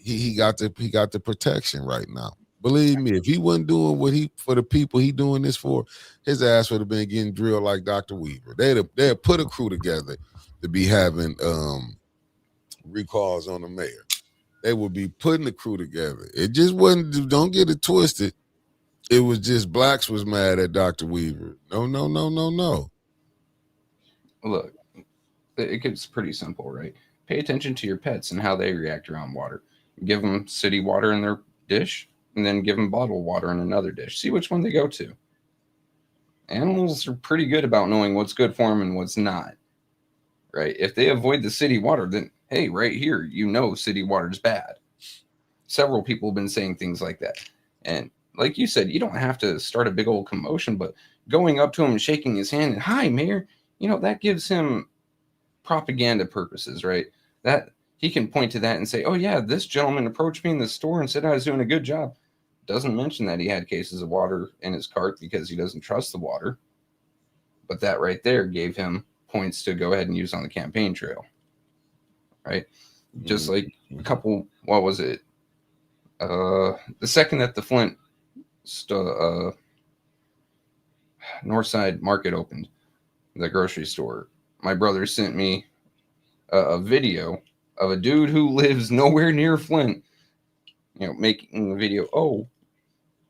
he got the protection right now. Believe me, if he wasn't doing what he for the people he doing this for, his ass would have been getting drilled like Dr. Weaver. They'd put a crew together to be having recalls on the mayor. They would be putting the crew together. It just wasn't. Don't get it twisted. It was just blacks was mad at Dr. Weaver. No, no, no, no, no. Look, it gets pretty simple, right? Pay attention to your pets and how they react around water. Give them city water in their dish, and then give them bottled water in another dish. See which one they go to. Animals are pretty good about knowing what's good for them and what's not, right? If they avoid the city water, then hey, right here, you know city water is bad. Several people have been saying things like that. And like you said, you don't have to start a big old commotion, but going up to him and shaking his hand and, hi, mayor, that gives him propaganda purposes, right? That he can point to that and say, oh, yeah, this gentleman approached me in the store and said I was doing a good job. Doesn't mention that he had cases of water in his cart because he doesn't trust the water. But that right there gave him points to go ahead and use on the campaign trail, right? Just like a couple, what was it? The second that the Flint Northside Market opened, the grocery store, my brother sent me a video of a dude who lives nowhere near Flint, making a video. Oh,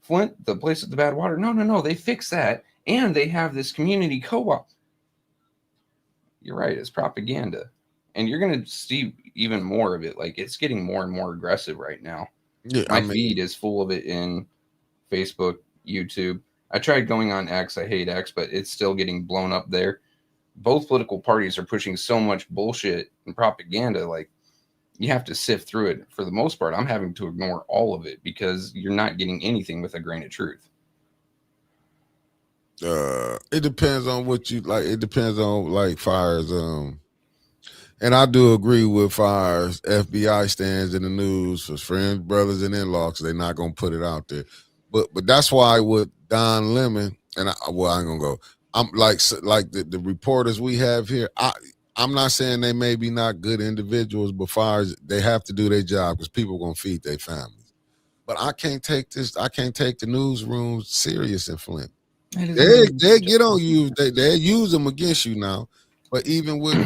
Flint, the place with the bad water. No. They fixed that. And they have this community co-op. You're right. It's propaganda. And you're going to see even more of it. Like, it's getting more and more aggressive right now. Yeah, My feed is full of it in Facebook, YouTube. I tried going on X. I hate X, but it's still getting blown up there. Both political parties are pushing so much bullshit and propaganda. Like, you have to sift through it. For the most part, I'm having to ignore all of it because you're not getting anything with a grain of truth. It depends on what you like. It depends on like Fire's and I do agree with Fire's FBI stands in the news for friends, brothers, and in-laws. They're not gonna put it out there. But that's why with Don Lemon and I ain't gonna go. I'm like the reporters we have here. I'm not saying they may be not good individuals, but Fire's they have to do their job because people are gonna feed their families. But I can't take this. I can't take the newsroom serious in Flint. They get on you. They use them against you now. But even with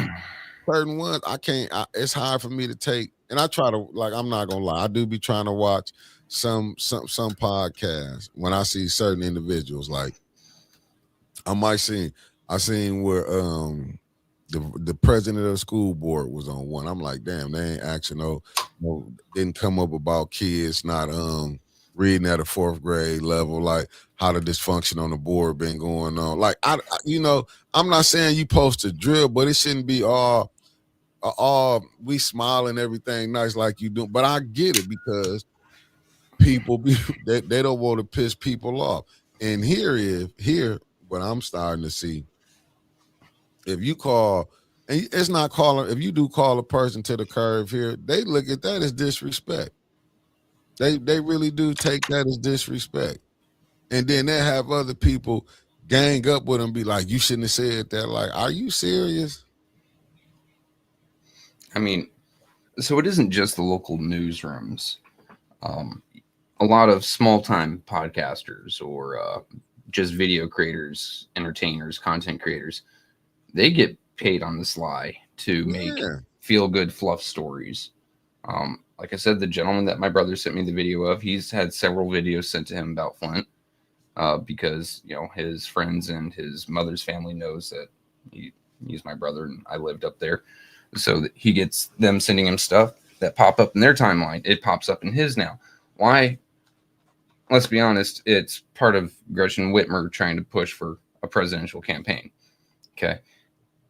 certain ones, I can't. It's hard for me to take. And I try to like. I'm not gonna lie. I do be trying to watch some podcasts when I see certain individuals. Like I seen where the president of the school board was on one. I'm like, damn, they ain't actually no didn't come up about kids not reading at a fourth grade level, like how the dysfunction on the board been going on. Like I'm not saying you supposed to drill, but it shouldn't be all we smile and everything nice like you do. But I get it because people they don't want to piss people off. And here what I'm starting to see. If you call, and it's not calling, if you do call a person to the curve here, they look at that as disrespect. They really do take that as disrespect. And then they have other people gang up with them, be like, you shouldn't have said that. Like, are you serious? I mean, so it isn't just the local newsrooms. A lot of small-time podcasters or just video creators, entertainers, content creators, they get paid on the sly to make feel-good fluff stories. Like I said, the gentleman that my brother sent me the video of, he's had several videos sent to him about Flint because, his friends and his mother's family knows that he's my brother and I lived up there. So that he gets them sending him stuff that pop up in their timeline. It pops up in his now. Why? Let's be honest, it's part of Gretchen Whitmer trying to push for a presidential campaign. Okay.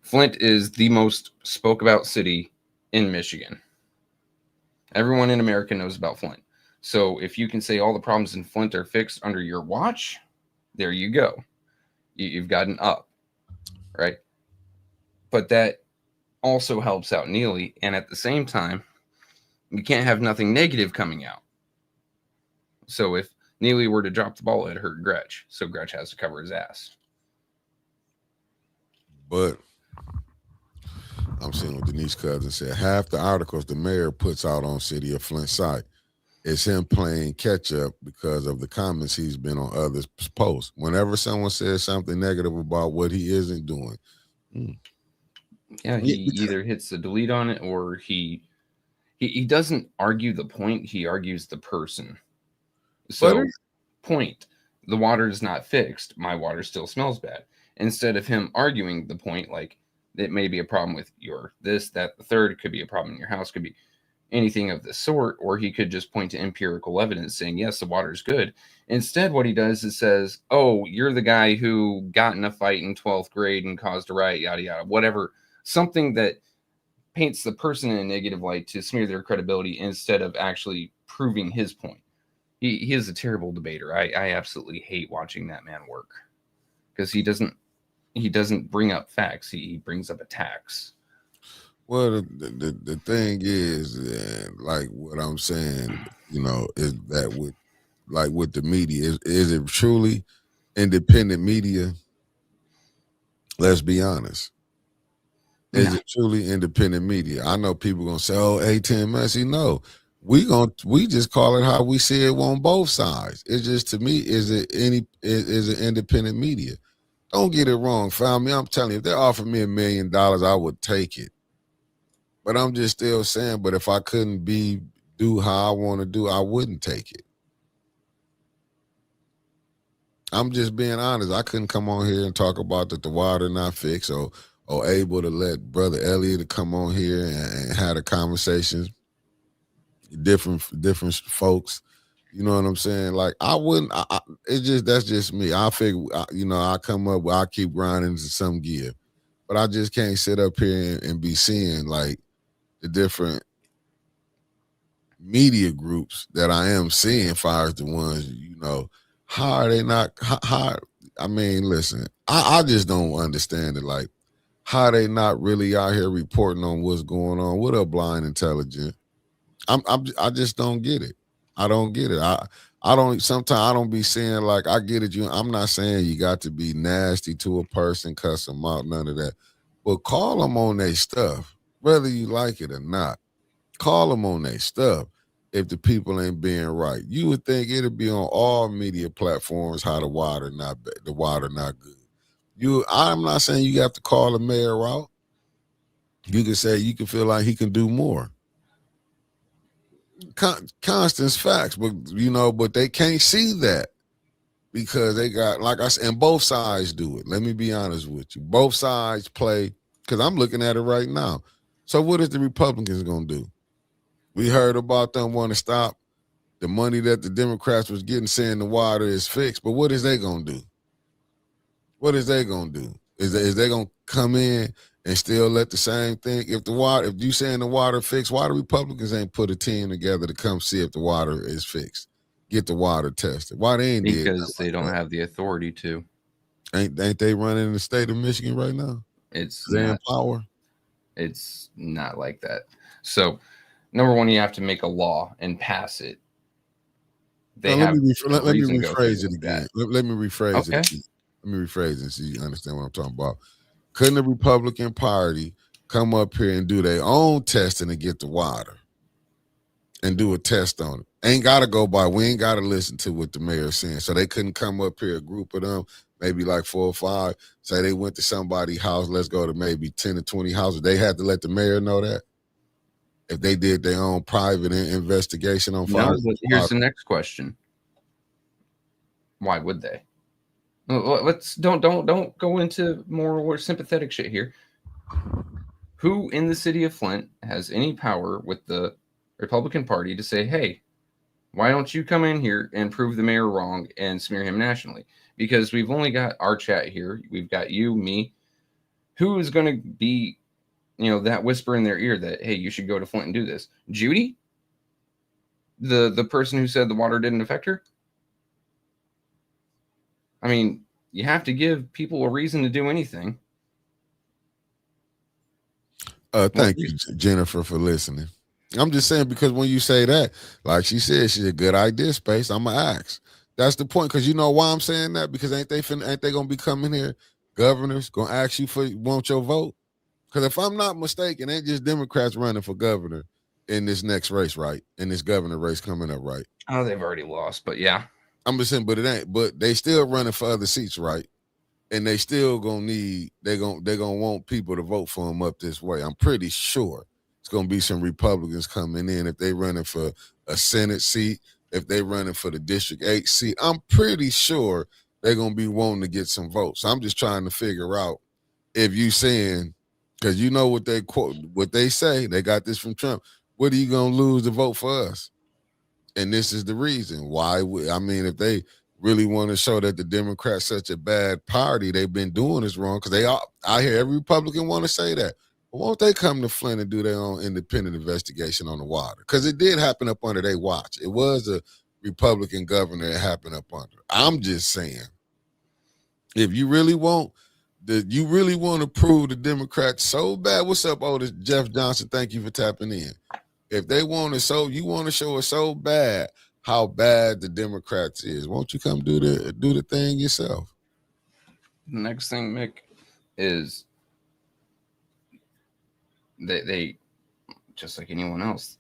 Flint is the most spoke about city in Michigan. Everyone in America knows about Flint. So if you can say all the problems in Flint are fixed under your watch, there you go. You've got an up, right? But that also helps out Neely. And at the same time, you can't have nothing negative coming out. So if Neely were to drop the ball, it hurt Gretch. So Gretch has to cover his ass. But I'm seeing what Denise Cousins said. Half the articles the mayor puts out on City of Flint site is him playing catch up because of the comments he's been on others' posts. Whenever someone says something negative about what he isn't doing, yeah, he either hits the delete on it or he doesn't argue the point, he argues the person. So, point, the water is not fixed, my water still smells bad. Instead of him arguing the point, like, it may be a problem with your this, that, the third, it could be a problem in your house, could be anything of the sort, or he could just point to empirical evidence saying, yes, the water's good. Instead, what he does is says, oh, you're the guy who got in a fight in 12th grade and caused a riot, yada, yada, whatever. Something that paints the person in a negative light to smear their credibility instead of actually proving his point. He is a terrible debater. I absolutely hate watching that man work because he doesn't bring up facts. He brings up attacks. Well, the thing is, like what I'm saying, is that with the media, is it truly independent media? Let's be honest. Is it truly independent media? I know people gonna say, "Oh, A10 messy." No, we just call it how we see it on both sides. It's just, to me, is it independent media? Don't get it wrong, family. I'm telling you, if they offered me $1 million, I would take it. But I'm just still saying, but if I couldn't do how I want to do, I wouldn't take it. I'm just being honest. I couldn't come on here and talk about that the water not fixed, or able to let Brother Elliot to come on here and have the conversations, different folks. You know what I'm saying? Like, I wouldn't. That's just me. I figure, I come up, I keep grinding to some gear, but I just can't sit up here and be seeing like the different media groups that I am seeing, far as the ones, how are they not? How I mean, listen, I just don't understand it. Like, how they not really out here reporting on what's going on? What up, Blind Intelligent? I just don't get it. I don't get it. I don't. Sometimes I don't be saying, like, I get it. I'm not saying you got to be nasty to a person, cuss them out, none of that. But call them on their stuff, whether you like it or not. Call them on their stuff. If the people ain't being right, you would think it'd be on all media platforms how the water not good. I'm not saying you have to call the mayor out. You can say you can feel like he can do more. Constance facts, but they can't see that because they got, like I said, and both sides do it. Let me be honest with you. Both sides play, because I'm looking at it right now. So what is the Republicans going to do? We heard about them want to stop the money that the Democrats was getting, saying the water is fixed. But what is they going to do? What is they going to do? Is they going to come in and still let the same thing? If you saying the water fixed, why the Republicans ain't put a team together to come see if the water is fixed? Get the water tested. Why they ain't did? Because they don't have the authority to. Ain't they running the state of Michigan right now? They're in power. It's not like that. So, number one, you have to make a law and pass it. Let me rephrase it again. Let me rephrase it again. Let me rephrase it so you understand what I'm talking about. Couldn't the Republican Party come up here and do their own testing to get the water and do a test on it? Ain't got to go by. We ain't got to listen to what the mayor's saying. So they couldn't come up here, a group of them, maybe like 4 or 5, say they went to somebody's house, let's go to maybe 10 or 20 houses. They had to let the mayor know that if they did their own private investigation on fire. No, but here's the next question. Why would they? Let's don't go into more sympathetic shit here. Who in the city of Flint has any power with the Republican Party to say, hey, why don't you come in here and prove the mayor wrong and smear him nationally? Because we've only got our chat here. We've got you, me. Who is going to be, that whisper in their ear that, hey, you should go to Flint and do this? Judy? The person who said the water didn't affect her? I mean, you have to give people a reason to do anything. Thank you, Jennifer, for listening. I'm just saying because when you say that, like she said, she's a good idea space. I'm gonna ask. That's the point. Because you know why I'm saying that? Because ain't they gonna be coming here? Governors gonna ask you for want your vote? Because if I'm not mistaken, ain't just Democrats running for governor in this next race, right? In this governor race coming up, right? Oh, they've already lost, but yeah. I'm just saying, but it ain't. But they still running for other seats, right? And they still gonna need they gonna want people to vote for them up this way. I'm pretty sure it's gonna be some Republicans coming in if they running for a Senate seat, if they running for the District 8 seat. I'm pretty sure they're gonna be wanting to get some votes. I'm just trying to figure out if you saying because you know what they quote what they say. They got this from Trump. What are you gonna lose to vote for us? And this is the reason why. I mean, if they really want to show that the Democrats such a bad party, they've been doing this wrong because they all. I hear every Republican want to say that. But won't they come to Flint and do their own independent investigation on the water? Because it did happen up under their watch. It was a Republican governor it happened up under. I'm just saying, if you really want you really want to prove the Democrats so bad. What's up, Otis? Jeff Johnson, thank you for tapping in. If they want to you want to show it so bad how bad the Democrats is, won't you come do the thing yourself? The next thing, Mick, is they just like anyone else,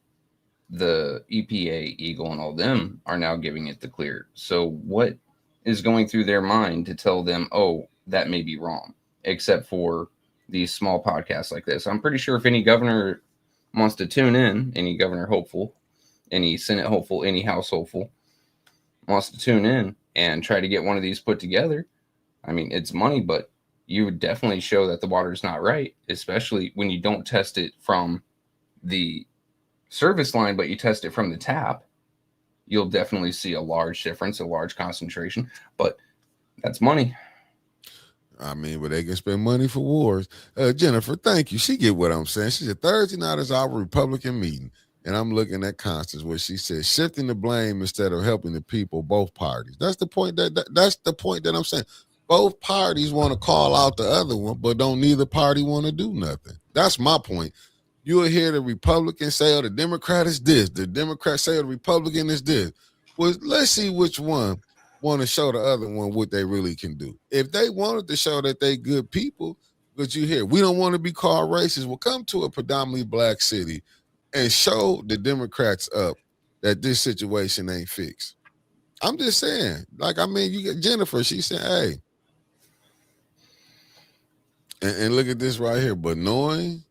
the EPA, Eagle, and all them are now giving it the clear. So what is going through their mind to tell them, oh, that may be wrong, except for these small podcasts like this? I'm pretty sure if any governor wants to tune in, any governor hopeful, any Senate hopeful, any House hopeful wants to tune in and try to get one of these put together, I mean, it's money, but you would definitely show that the water is not right, especially when you don't test it from the service line, but you test it from the tap. You'll definitely see a large difference, a large concentration, but that's money. I mean, but they can spend money for wars. Jennifer, thank you. She get what I'm saying. She said Thursday night is our Republican meeting. And I'm looking at Constance, where she says shifting the blame instead of helping the people, both parties. That's the point that's the point that I'm saying. Both parties want to call out the other one, but don't neither party want to do nothing. That's my point. You'll hear the Republicans say, oh, the Democrat is this. The Democrat say, oh, the Republican is this. Well, let's see which one want to show the other one what they really can do. If they wanted to show that they good people, but you hear, we don't want to be called racist. Well, come to a predominantly black city and show the Democrats up that this situation ain't fixed. I'm just saying. Like, I mean, you get Jennifer, she said, hey, and look at this right here. But knowing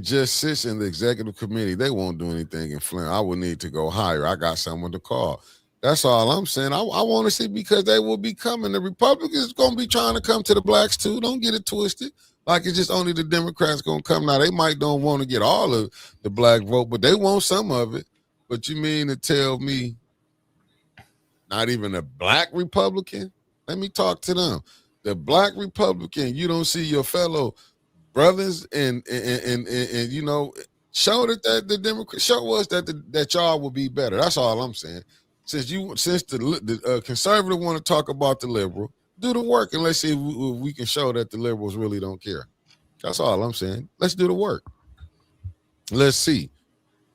just sits in the executive committee, they won't do anything in Flint. I would need to go higher. I got someone to call. That's all I'm saying. I want to see, because they will be coming. The Republicans going to be trying to come to the blacks too. Don't get it twisted. Like it's just only the Democrats going to come. Now, they might don't want to get all of the black vote, but they want some of it. But you mean to tell me not even a black Republican? Let me talk to them. The black Republican, you don't see your fellow brothers and you know, show that the Democrat, show us that y'all will be better. That's all I'm saying. Since the conservative want to talk about the liberal, do the work and let's see if we can show that the liberals really don't care. That's all I'm saying. Let's do the work. Let's see.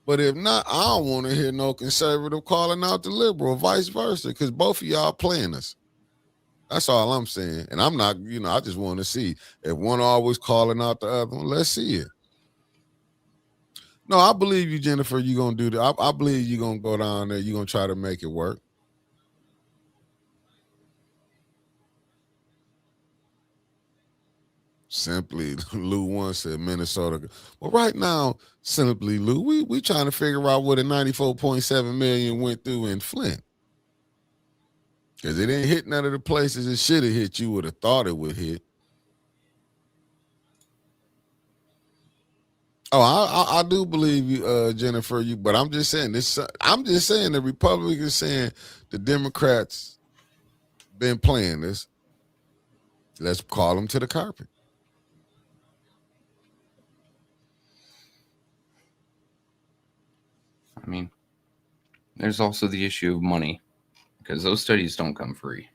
But if not, I don't want to hear no conservative calling out the liberal, vice versa, because both of y'all playing us. That's all I'm saying. And I'm not, you know, I just want to see if one always calling out the other one. Let's see it. No, I believe you, Jennifer. You're going to do that. I believe you're going to go down there. You're going to try to make it work. Simply Lou once said Minnesota. Well, right now, Simply Lou, we trying to figure out what a 94.7 million went through in Flint. Because it didn't hit none of the places it should have hit. You would have thought it would hit. Oh, I do believe you, Jennifer. But I'm just saying this. I'm just saying the Republicans saying the Democrats been playing this. Let's call them to the carpet. I mean, There's also the issue of money, because those studies don't come free.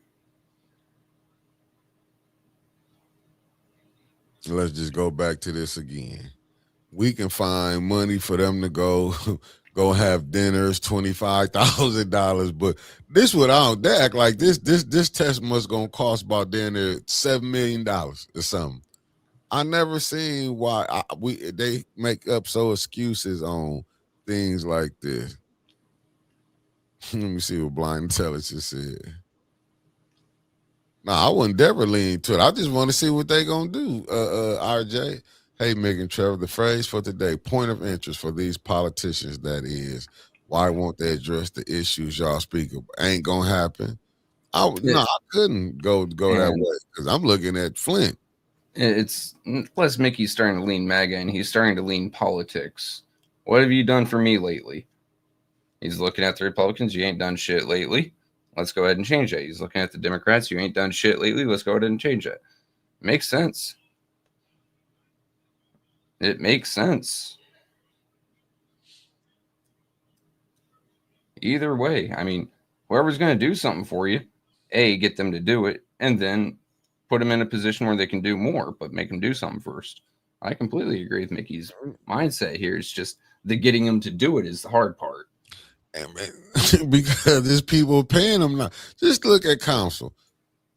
Let's just go back to this again. We can find money for them to go go have dinners, $25,000. But this what I don't. They act like this test must gonna cost about damn near $7 million or something. I never seen why they make up so excuses on things like this. Let me see what blind intelligence said. Nah, I wouldn't ever lean to it. I just want to see what they gonna do. RJ. Hey, Megan Trevor. The phrase for today: point of interest for these politicians. That is, why won't they address the issues y'all speak of? Ain't gonna happen. Yeah. I couldn't go that And way because I'm looking at Flint. it's plus Mickey's starting to lean MAGA, and he's starting to lean politics. What have you done for me lately? He's looking at the Republicans. You ain't done shit lately. Let's go ahead and change that. He's looking at the Democrats. You ain't done shit lately. Let's go ahead and change that. Makes sense. It makes sense. Either way, I mean, whoever's going to do something for you, A, get them to do it, and then put them in a position where they can do more, but make them do something first. I completely agree with Mickey's mindset here. It's just the getting them to do it is the hard part. And man, because there's people paying them now. Just look at council.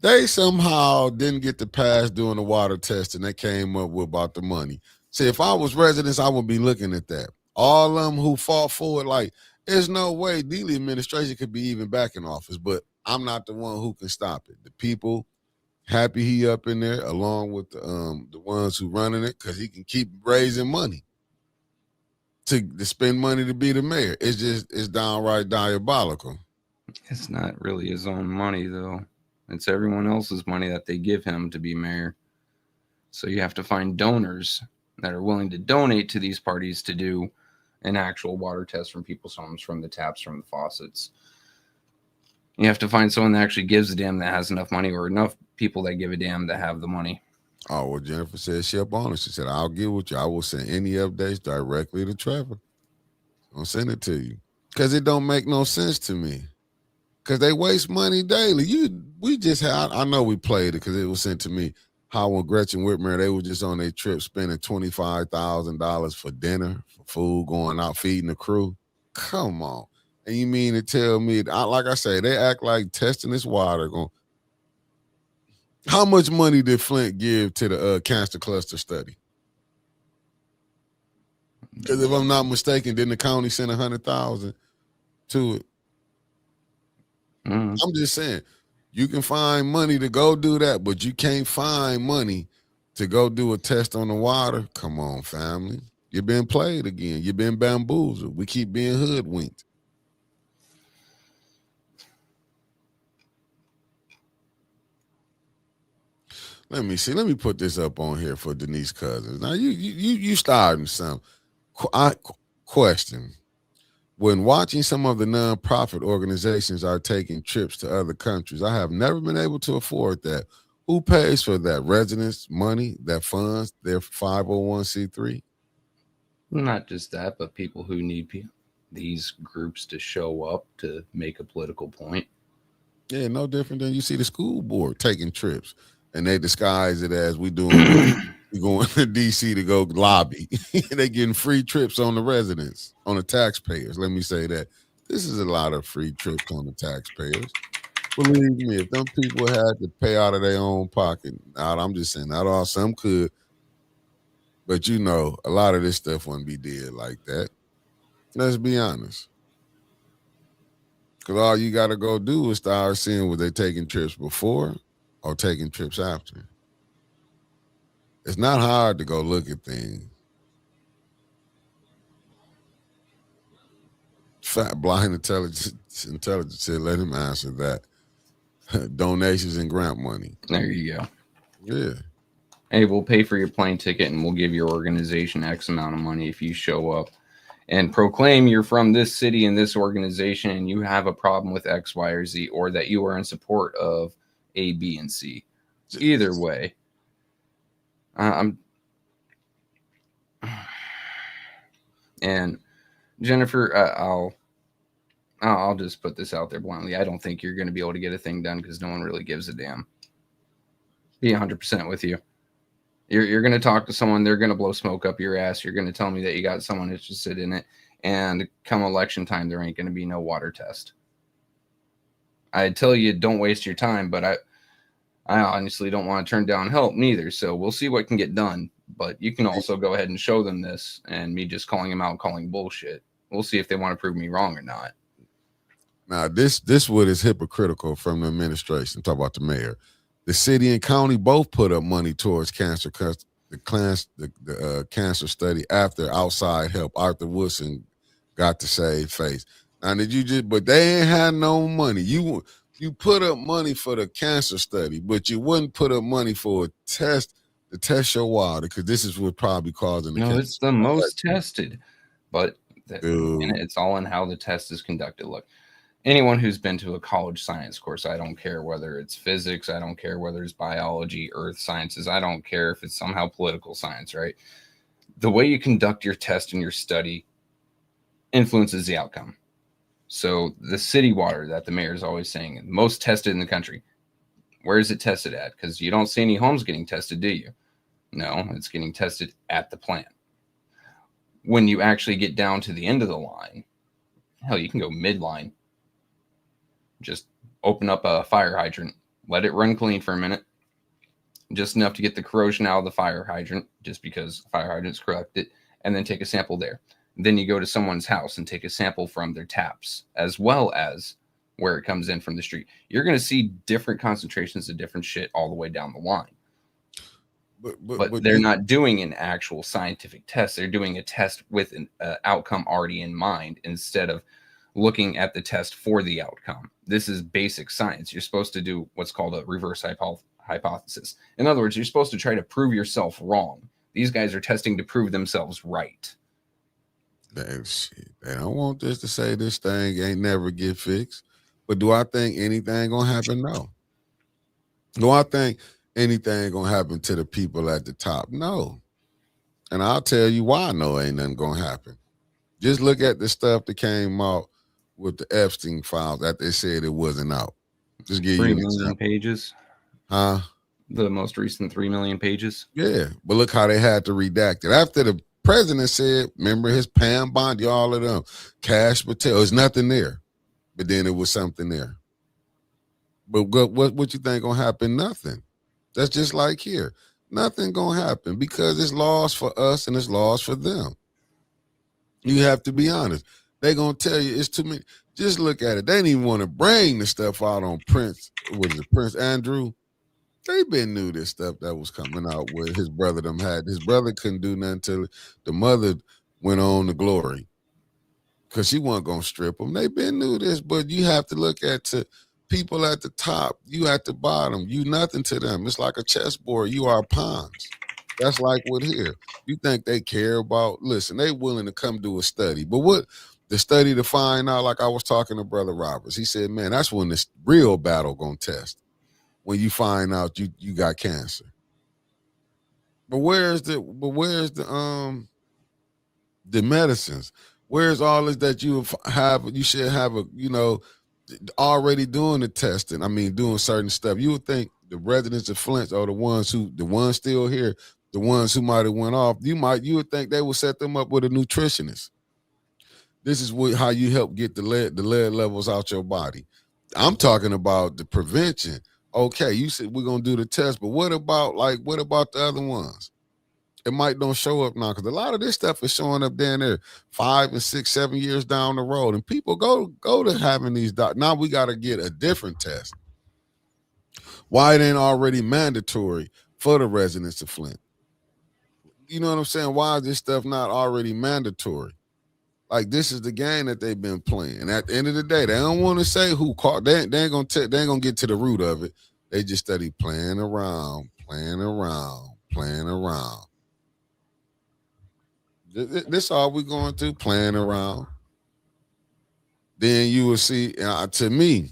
They somehow didn't get the pass doing the water test, and they came up with about the money. See, if I was residents, I would be looking at that. All of them who fought for it, like, there's no way Dealey administration could be even back in office, but I'm not the one who can stop it. The people happy he up in there, along with the ones who running it, because he can keep raising money to spend money to be the mayor. It's downright diabolical. It's not really his own money, though. It's everyone else's money that they give him to be mayor. So you have to find donors that are willing to donate to these parties to do an actual water test from people's homes, from the taps, from the faucets. You have to find someone that actually gives a damn, that has enough money, or enough people that give a damn that have the money. Oh, well, Jennifer said she up on it. She said, I'll get with you. I will send any updates directly to Trevor. I'll send it to you. Because it don't make no sense to me. Because they waste money daily. We just had, I know we played it because it was sent to me, how when Gretchen Whitmer, they were just on their trip spending $25,000 for dinner, for food, going out, feeding the crew. Come on. And you mean to tell me, like I say, they act like testing this water. How much money did Flint give to the cancer cluster study? Because if I'm not mistaken, didn't the county send $100,000 to it? Mm-hmm. I'm just saying, you can find money to go do that, but you can't find money to go do a test on the water. Come on, family. You've been played again. You've been bamboozled. We keep being hoodwinked. Let me see. Let me put this up on here for Denise Cousins. Now you starting some question. When watching some of the nonprofit organizations are taking trips to other countries, I have never been able to afford that. Who pays for that? Residents' money that funds their 501c3? Not just that, but people who need these groups to show up to make a political point. Yeah, no different than you see the school board taking trips, and they disguise it as we doing. We going to DC to go lobby. They getting free trips on the residents, on the taxpayers. Let me say that. This is a lot of free trips on the taxpayers. Believe me, if them people had to pay out of their own pocket, I'm just saying, not all, some could. But you know, a lot of this stuff wouldn't be did like that. Let's be honest. Because all you got to go do is start seeing, were they taking trips before or taking trips after. It's not hard to go look at things. Blind intelligence said, let him answer that. Donations and grant money. There you go. Yeah. Hey, we'll pay for your plane ticket and we'll give your organization X amount of money if you show up and proclaim you're from this city and this organization and you have a problem with X, Y, or Z, or that you are in support of A, B, and C. Either way, and Jennifer, I'll just put this out there bluntly. I don't think you're going to be able to get a thing done because no one really gives a damn. Be 100% with you. You're going to talk to someone. They're going to blow smoke up your ass. You're going to tell me that you got someone interested in it. And come election time, there ain't going to be no water test. I tell you, don't waste your time, but I honestly don't want to turn down help neither. So we'll see what can get done. But you can also go ahead and show them this, and me just calling them out, calling bullshit. We'll see if they want to prove me wrong or not. Now, this what is hypocritical from the administration. Talk about the mayor. The city and county both put up money towards cancer because the cancer study after outside help. Arthur Woodson got to save face. Now, but they ain't had no money. You put up money for the cancer study, but you wouldn't put up money for a test to test your water because this is what probably causing the cancer. It's the most tested, but it's all in how the test is conducted. Look, anyone who's been to a college science course, I don't care whether it's physics, I don't care whether it's biology, earth sciences, I don't care if it's somehow political science, right? The way you conduct your test and your study influences the outcome. So the city water that the mayor is always saying, most tested in the country, where is it tested at? Because you don't see any homes getting tested, do you? No, it's getting tested at the plant. When you actually get down to the end of the line, hell, you can go midline. Just open up a fire hydrant, let it run clean for a minute, just enough to get the corrosion out of the fire hydrant, just because fire hydrants correct it, and then take a sample there. Then you go to someone's house and take a sample from their taps, as well as where it comes in from the street. You're going to see different concentrations of different shit all the way down the line. But they're not doing an actual scientific test. They're doing a test with an outcome already in mind instead of looking at the test for the outcome. This is basic science. You're supposed to do what's called a reverse hypothesis. In other words, you're supposed to try to prove yourself wrong. These guys are testing to prove themselves right. They don't want this to say this thing ain't never get fixed. But do I think anything gonna happen? No. Do I think anything gonna happen to the people at the top? No. And I'll tell you why I know ain't nothing gonna happen. Just look at the stuff that came out with the Epstein files that they said it wasn't out. Just give 3 you million pages. Huh? The most recent 3 million pages. Yeah, but look how they had to redact it. After the president said, remember his Pam Bondi, all of them, Cash Patel, there's nothing there. But then it was something there. But what you think gonna happen? Nothing. That's just like here. Nothing gonna happen because it's laws for us and it's laws for them. You have to be honest. They gonna tell you it's too many. Just look at it. They didn't even want to bring the stuff out on Prince. Was it Prince Andrew? They been knew this stuff that was coming out where his brother had. His brother couldn't do nothing till the mother went on to glory. Because she wasn't gonna strip them. They been knew this, but you have to look at people at the top, you at the bottom, you nothing to them. It's like a chessboard, you are pawns. That's like what here. You think they care about, listen, they willing to come do a study. But what the study to find out, like I was talking to Brother Roberts, he said, man, that's when this real battle gonna test. When you find out you got cancer. But where's the medicines? Where's all this that you should have already doing the testing? I mean, doing certain stuff. You would think the residents of Flint are the ones still here, the ones who might have went off. You would think they would set them up with a nutritionist. This is how you help get the lead levels out your body. I'm talking about the prevention. Okay, you said we're gonna do the test, but what about the other ones? It might don't show up now because a lot of this stuff is showing up down there 5 and 6, 7 years down the road, and people go to having these docs. Now we got to get a different test. Why it ain't already mandatory for the residents of Flint? You know what I'm saying? Why is this stuff not already mandatory? Like, this is the game that they've been playing. And at the end of the day, they don't want to say who caught. They ain't gonna get to the root of it. They just study playing around. This all we going through, playing around. Then you will see, to me,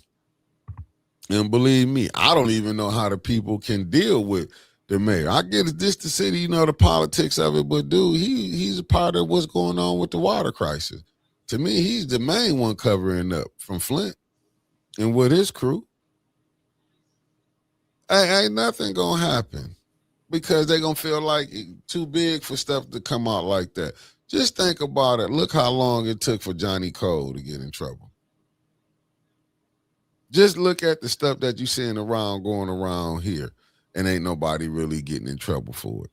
and believe me, I don't even know how the people can deal with the mayor. I get it, this the city, the politics of it, but dude, he's a part of what's going on with the water crisis. To me, he's the main one covering up from Flint and with his crew. Ain't nothing gonna happen because they're gonna feel like too big for stuff to come out like that. Just think about it. Look how long it took for Johnny Cole to get in trouble. Just look at the stuff that you're seeing around going around here, and ain't nobody really getting in trouble for it.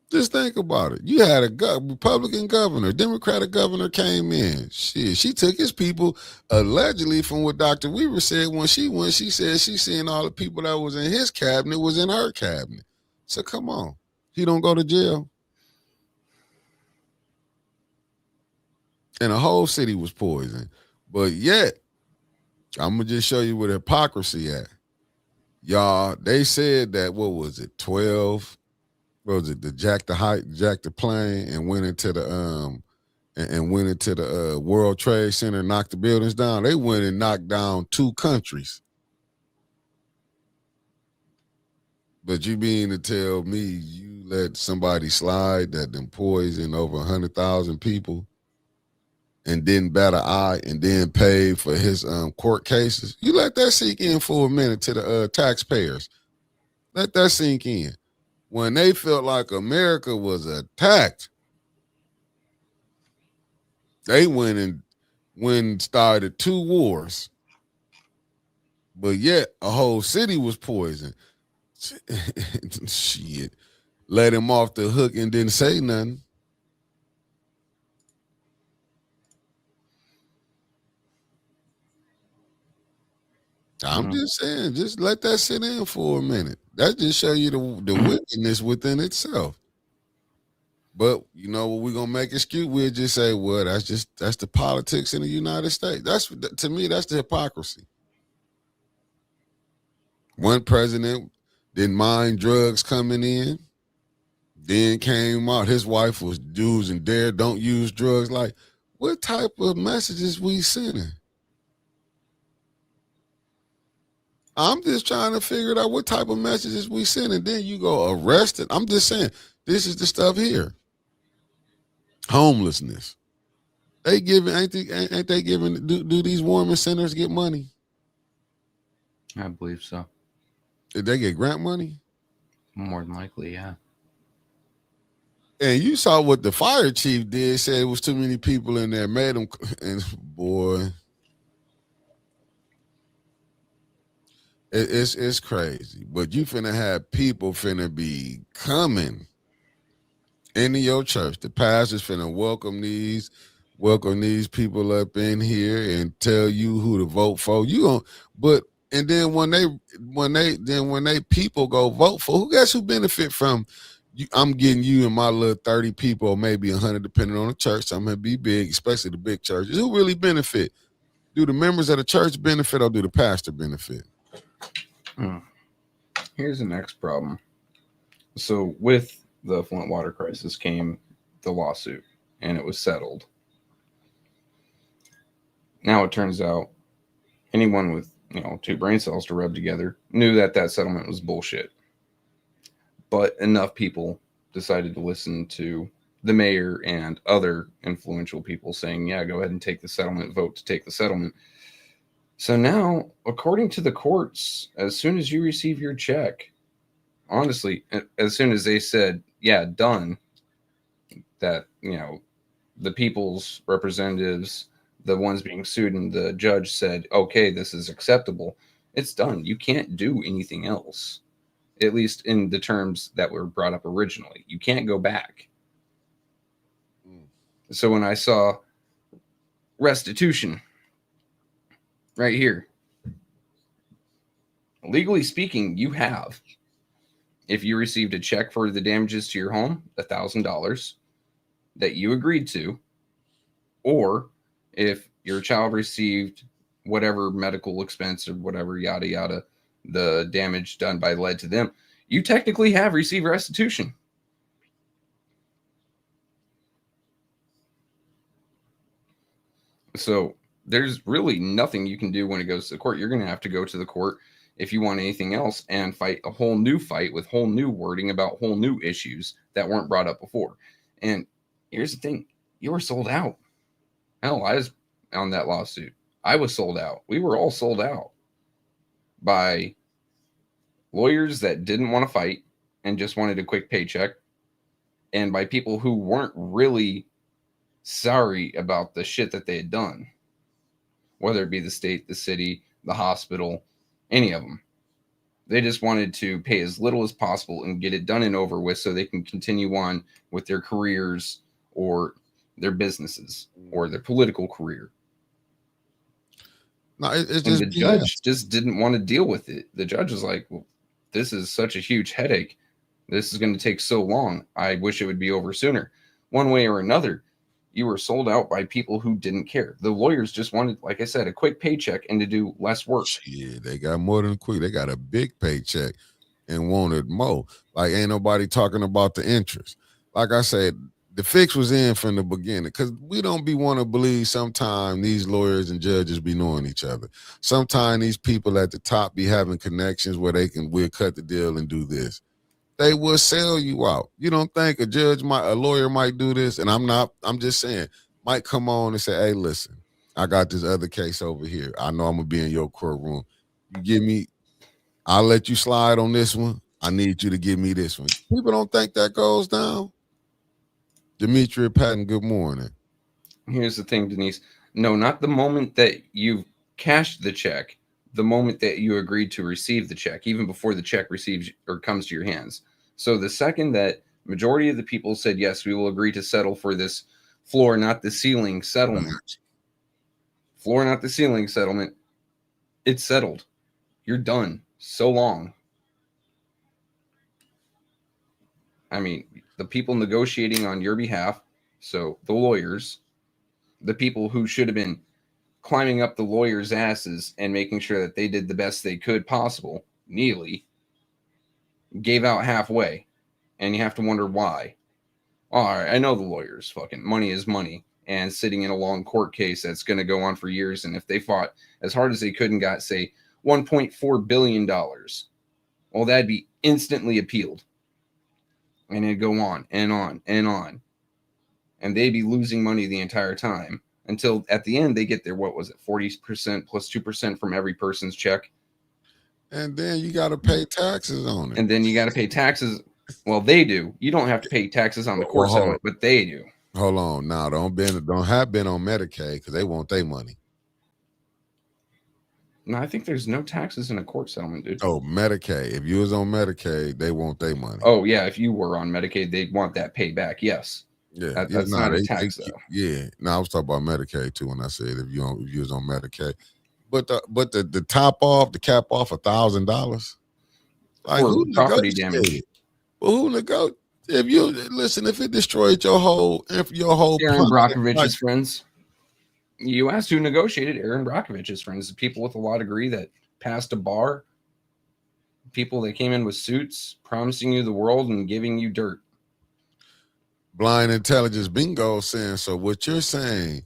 Just think about it. You had a Republican governor, Democratic governor came in. She took his people allegedly from what Dr. Weaver said when she said she seen all the people that was in his cabinet was in her cabinet. So come on. He don't go to jail. And the whole city was poisoned. But yet, I'm going to just show you where the hypocrisy at. Y'all, they said that, what was it, 12? What was it, jacked the plane and went into the World Trade Center, knocked the buildings down. They went and knocked down 2 countries. But you mean to tell me you let somebody slide that then poisoned over 100,000 people and didn't bat an eye and then paid for his court cases? You let that sink in for a minute to the taxpayers. Let that sink in. When they felt like America was attacked, they went and started 2 wars. But yet a whole city was poisoned. Shit. Let him off the hook and didn't say nothing. I'm just saying, just let that sit in for a minute. That just show you the wickedness within itself. But you know what we're gonna make excuse? We'll just say, well, that's the politics in the United States. To me, that's the hypocrisy. One president didn't mind drugs coming in, then came out, his wife was do's and dare, don't use drugs. Like, what type of messages we sending? I'm just trying to figure out what type of messages we send, and then you go arrested. I'm just saying, this is the stuff here. Homelessness. They giving, ain't they giving, do these warming centers get money? I believe so. Did they get grant money? More than likely, yeah. And you saw what the fire chief did, said it was too many people in there, made them, and boy, it's crazy. But you finna have people finna be coming into your church. The pastor's finna welcome these people up in here and tell you who to vote for. You gon' but and then when they people go vote for, who benefit from you? I'm getting you and my little 30 people, or maybe 100, depending on the church. I'm gonna be big, especially the big churches. Who really benefit? Do the members of the church benefit, or do the pastor benefit? Here's the next problem. So with the Flint water crisis came the lawsuit, and it was settled. Now it turns out anyone with 2 brain cells to rub together knew that settlement was bullshit. But enough people decided to listen to the mayor and other influential people saying, yeah, go ahead and take the settlement, vote to take the settlement. So now, according to the courts, as soon as you receive your check, honestly, as soon as they said, yeah, done, that, the people's representatives, the ones being sued, and the judge said, okay, this is acceptable, it's done. You can't do anything else, at least in the terms that were brought up originally. You can't go back. So when I saw restitution right here, legally speaking, you have, if you received a check for the damages to your home, $1,000 that you agreed to, or if your child received whatever medical expense or whatever, yada, yada, the damage done by lead to them, you technically have received restitution. So there's really nothing you can do when it goes to the court. You're going to have to go to the court if you want anything else and fight a whole new fight with whole new wording about whole new issues that weren't brought up before. And here's the thing. You were sold out. Hell, I was on that lawsuit. I was sold out. We were all sold out by lawyers that didn't want to fight and just wanted a quick paycheck, and by people who weren't really sorry about the shit that they had done, whether it be the state, the city, the hospital, any of them. They just wanted to pay as little as possible and get it done and over with so they can continue on with their careers or their businesses or their political career. No, it's And just the judge just didn't want to deal with it. The judge was like, well, this is such a huge headache. This is going to take so long. I wish it would be over sooner. One way or another, you were sold out by people who didn't care. The lawyers just wanted, like I said, a quick paycheck and to do less work. Yeah, they got more than quick. They got a big paycheck and wanted more. Like, ain't nobody talking about the interest. Like I said, the fix was in from the beginning because we don't be want to believe sometimes these lawyers and judges be knowing each other. Sometimes these people at the top be having connections where we'll cut the deal and do this. They will sell you out. You don't think a lawyer might do this? And I'm just saying, might come on and say, hey, listen, I got this other case over here. I know I'm gonna be in your courtroom. You give me, I'll let you slide on this one. I need you to give me this one. People don't think that goes down. Demetria Patton, good morning. Here's the thing, Denise. No, not the moment that you've cashed the check, the moment that you agreed to receive the check, even before the check receives or comes to your hands. So the second that majority of the people said, yes, we will agree to settle for this floor, not the ceiling settlement. Floor, not the ceiling settlement. It's settled. You're done. So long. I mean, the people negotiating on your behalf, so the lawyers, the people who should have been climbing up the lawyers' asses and making sure that they did the best they could possible, Neely, gave out halfway. And you have to wonder why. All right, I know the lawyers. Fucking money is money. And sitting in a long court case that's going to go on for years. And if they fought as hard as they could and got, say, $1.4 billion, well, that'd be instantly appealed. And it'd go on and on and on. And they'd be losing money the entire time until at the end they get their, 40% plus 2% from every person's check. And then you got to pay taxes on it. And then you got to pay taxes. Well, they do. You don't have to pay taxes on the court settlement, but they do. Hold on. Now, don't have been on Medicaid because they want their money. No, I think there's no taxes in a court settlement, dude. Oh, Medicaid. If you was on Medicaid, they want their money. Oh, yeah. If you were on Medicaid, they'd want that payback. Yes. Yeah. That's not a tax, though. Yeah. No, I was talking about Medicaid, too, when I said if you was on Medicaid. But the top off, the cap off $1,000. Like, for property damage. Well, who negotiated? If it destroyed your whole Aaron plan, Brockovich's friends. You asked who negotiated. Aaron Brockovich's friends, people with a law degree that passed a bar, people that came in with suits, promising you the world and giving you dirt. Blind Intelligence Bingo saying, so what you're saying,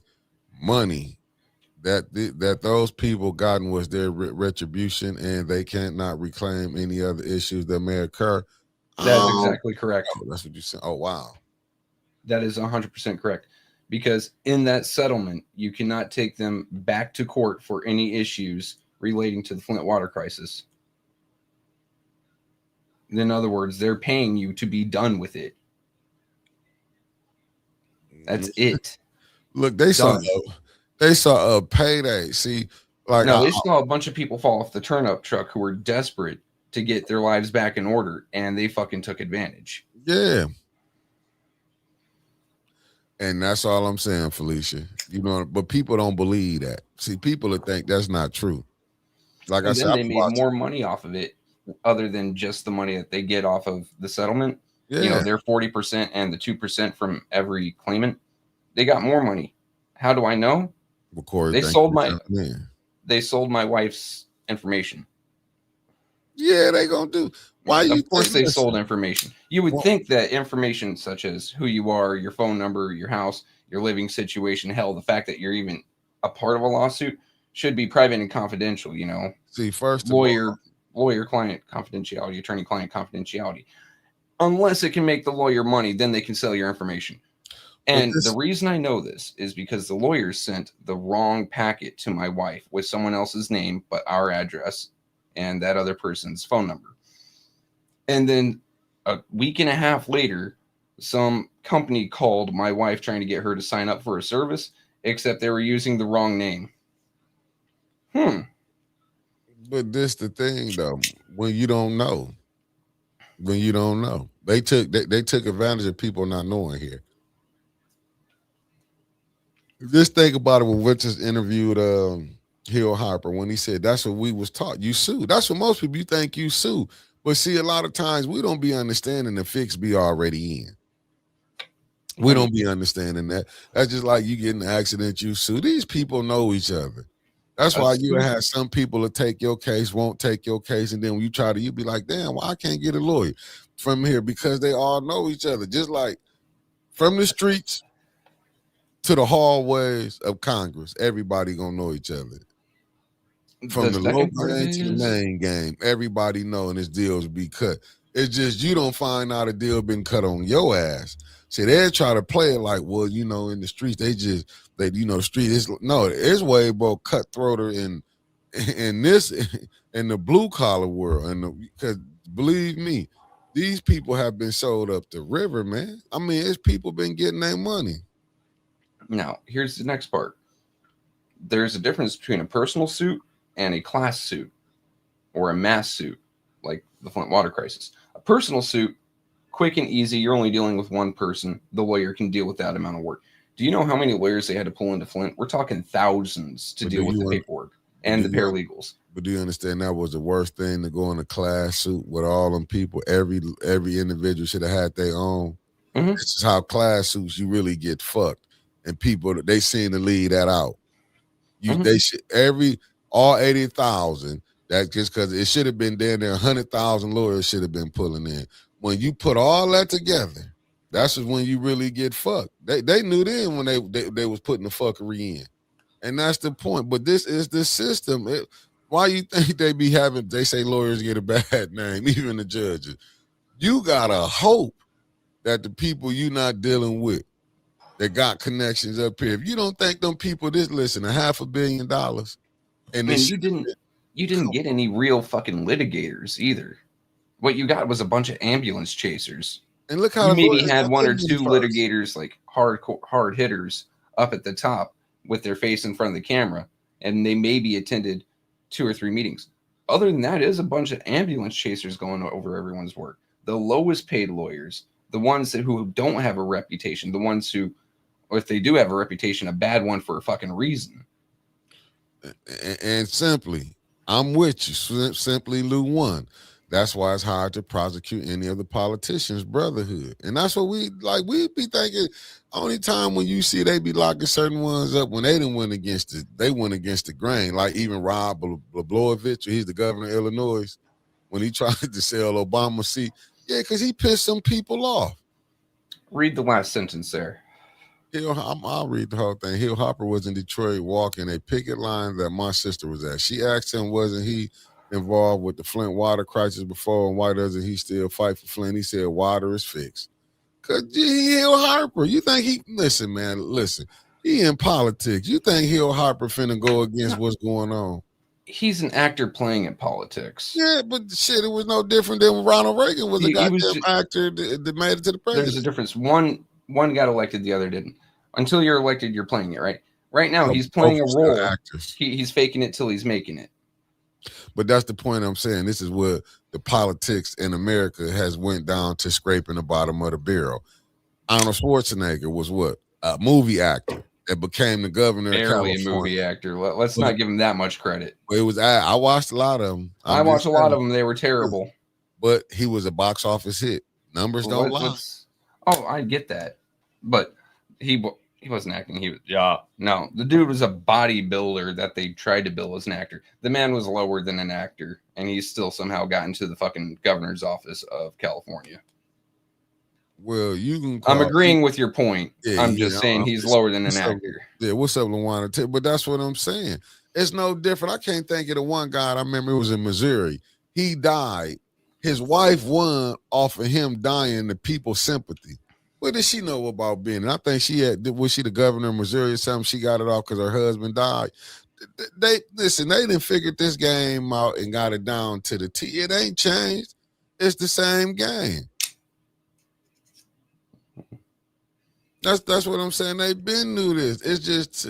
money that those people gotten was their retribution and they cannot reclaim any other issues that may occur. That's exactly correct. Oh, that's what you said. Oh, wow. That is 100% correct. Because in that settlement, you cannot take them back to court for any issues relating to the Flint water crisis. In other words, they're paying you to be done with it. That's it. Look, they saw a payday. See, like no, they saw a bunch of people fall off the turnip truck who were desperate to get their lives back in order, and they fucking took advantage. Yeah. And that's all I'm saying, Felicia. But people don't believe that. See, people that think that's not true. Like I said, they made more money off of it other than just the money that they get off of the settlement. Yeah. Their 40% and the 2% from every claimant. They got more money. How do I know? Well, Corey, they sold my wife's information. Yeah, they gonna do. Why? Of course, they sold information. You would think that information such as who you are, your phone number, your house, your living situation, hell, the fact that you're even a part of a lawsuit should be private and confidential. See, first lawyer-client confidentiality, attorney-client confidentiality. Unless it can make the lawyer money, then they can sell your information. And the reason I know this is because the lawyers sent the wrong packet to my wife with someone else's name, but our address and that other person's phone number. And then a week and a half later, some company called my wife trying to get her to sign up for a service, except they were using the wrong name. But this the thing though, when you don't know, they took advantage of people not knowing here. Just think about it when Winters interviewed Hill Harper when he said that's what we was taught. You sue. That's what most people you think you sue. But see, a lot of times we don't be understanding the fix be already in. We don't be understanding that. That's just like you get in an accident, you sue. These people know each other. That's why you have some people that take your case, won't take your case, and then when you try to, you be like, damn, why I can't get a lawyer from here? Because they all know each other. Just like from the streets to the hallways of Congress, everybody gonna know each other. From the local game to the main game, everybody know, and this deal's be cut. It's just you don't find out a deal been cut on your ass. See, they try to play it like, well, you know, in the streets, the street is it's way more cutthroater in this in the blue collar world, and because believe me, these people have been sold up the river, man. I mean, it's people been getting their money. Now, here's the next part. There's a difference between a personal suit and a class suit or a mass suit, like the Flint water crisis. A personal suit, quick and easy. You're only dealing with one person. The lawyer can deal with that amount of work. Do you know how many lawyers they had to pull into Flint? We're talking thousands to deal with the paperwork and the paralegals. But do you understand that was the worst thing to go in a class suit with all them people? Every individual should have had their own. Mm-hmm. This is how class suits you really get fucked. And people, they seem to leave that out. They should all 80,000. That just because it should have been there 100,000 lawyers should have been pulling in. When you put all that together, that's when you really get fucked. They knew then when they was putting the fuckery in, and that's the point. But this is the system. Why you think they say lawyers get a bad name, even the judges? You gotta hope that the people you not dealing with that got connections up here. If you don't think them people listen, $500 million, and you didn't get any real fucking litigators either. What you got was a bunch of ambulance chasers. And look how you maybe had one or two litigators, like hard hitters, up at the top with their face in front of the camera, and they maybe attended 2 or 3 meetings. Other than that, it is a bunch of ambulance chasers going over everyone's work. The lowest paid lawyers, the ones who don't have a reputation, the ones who, or if they do have a reputation, a bad one for a fucking reason. And simply, I'm with you. Simply Lou won. That's why it's hard to prosecute any of the politicians' brotherhood. And that's what we be thinking. Only time when you see they be locking certain ones up when they didn't win against it, they went against the grain. Like even Rob Blagojevich, he's the governor of Illinois, when he tried to sell Obama seat. Yeah, because he pissed some people off. Read the last sentence there. I'll read the whole thing. Hill Harper was in Detroit walking a picket line that my sister was at. She asked him, wasn't he involved with the Flint water crisis before, and why doesn't he still fight for Flint? He said water is fixed. Because Hill Harper, you think listen, he in politics. You think Hill Harper finna go against what's going on? He's an actor playing in politics. Yeah, but shit, it was no different than when Ronald Reagan was a goddamn actor that made it to the president. There's a difference. One got elected, the other didn't. Until you're elected, you're playing it, right? Right now, he's playing a role. He's faking it till he's making it. But that's the point I'm saying. This is where the politics in America has went down to scraping the bottom of the barrel. Arnold Schwarzenegger was what? A movie actor that became the governor of California. Barely a movie actor. Let's not give him that much credit. It was. I watched a lot of them. I watched a lot of them. They were terrible. But he was a box office hit. Numbers don't lie. Oh, I get that. But he wasn't acting. No, the dude was a bodybuilder that they tried to bill as an actor. The man was lower than an actor, and he still somehow got into the fucking governor's office of California. Well, you can. I'm agreeing with your point. Yeah, I'm just saying he's lower than an actor. Yeah, what's up, Luana? But that's what I'm saying. It's no different. I can't think of the one guy. I remember it was in Missouri. He died. His wife won off of him dying, the people's sympathy. What did she know about being? I think she had. Was she the governor of Missouri or something? She got it off because her husband died. They listen. They didn't figure this game out and got it down to the T. It ain't changed. It's the same game. That's what I'm saying. They been knew this. It's just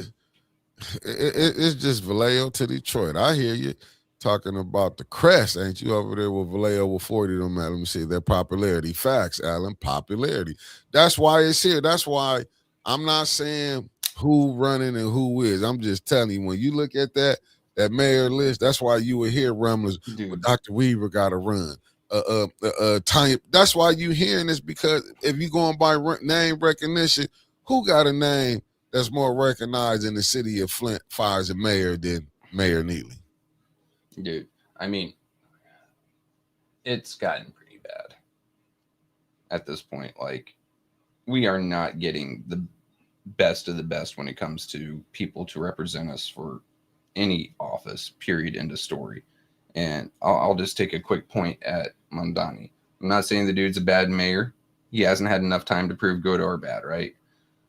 it's just Vallejo to Detroit. I hear you talking about the crest, ain't you over there with Vallejo with 40 of them? Let me see their popularity. Facts, Alan. Popularity. That's why it's here. That's why I'm not saying who running and who is. I'm just telling you, when you look at that mayor list, that's why you would hear rumblers. Well, Dude, Dr. Weaver got to run. Tanya. That's why you hearing this, because if you going by name recognition, who got a name that's more recognized in the city of Flint far as a mayor than Mayor Neely? dude, I mean, it's gotten pretty bad at this point. Like, we are not getting the best of the best when it comes to people to represent us for any office, period, end of story. And I'll just take a quick point at Mondani. I'm not saying the dude's a bad mayor. He hasn't had enough time to prove good or bad, right?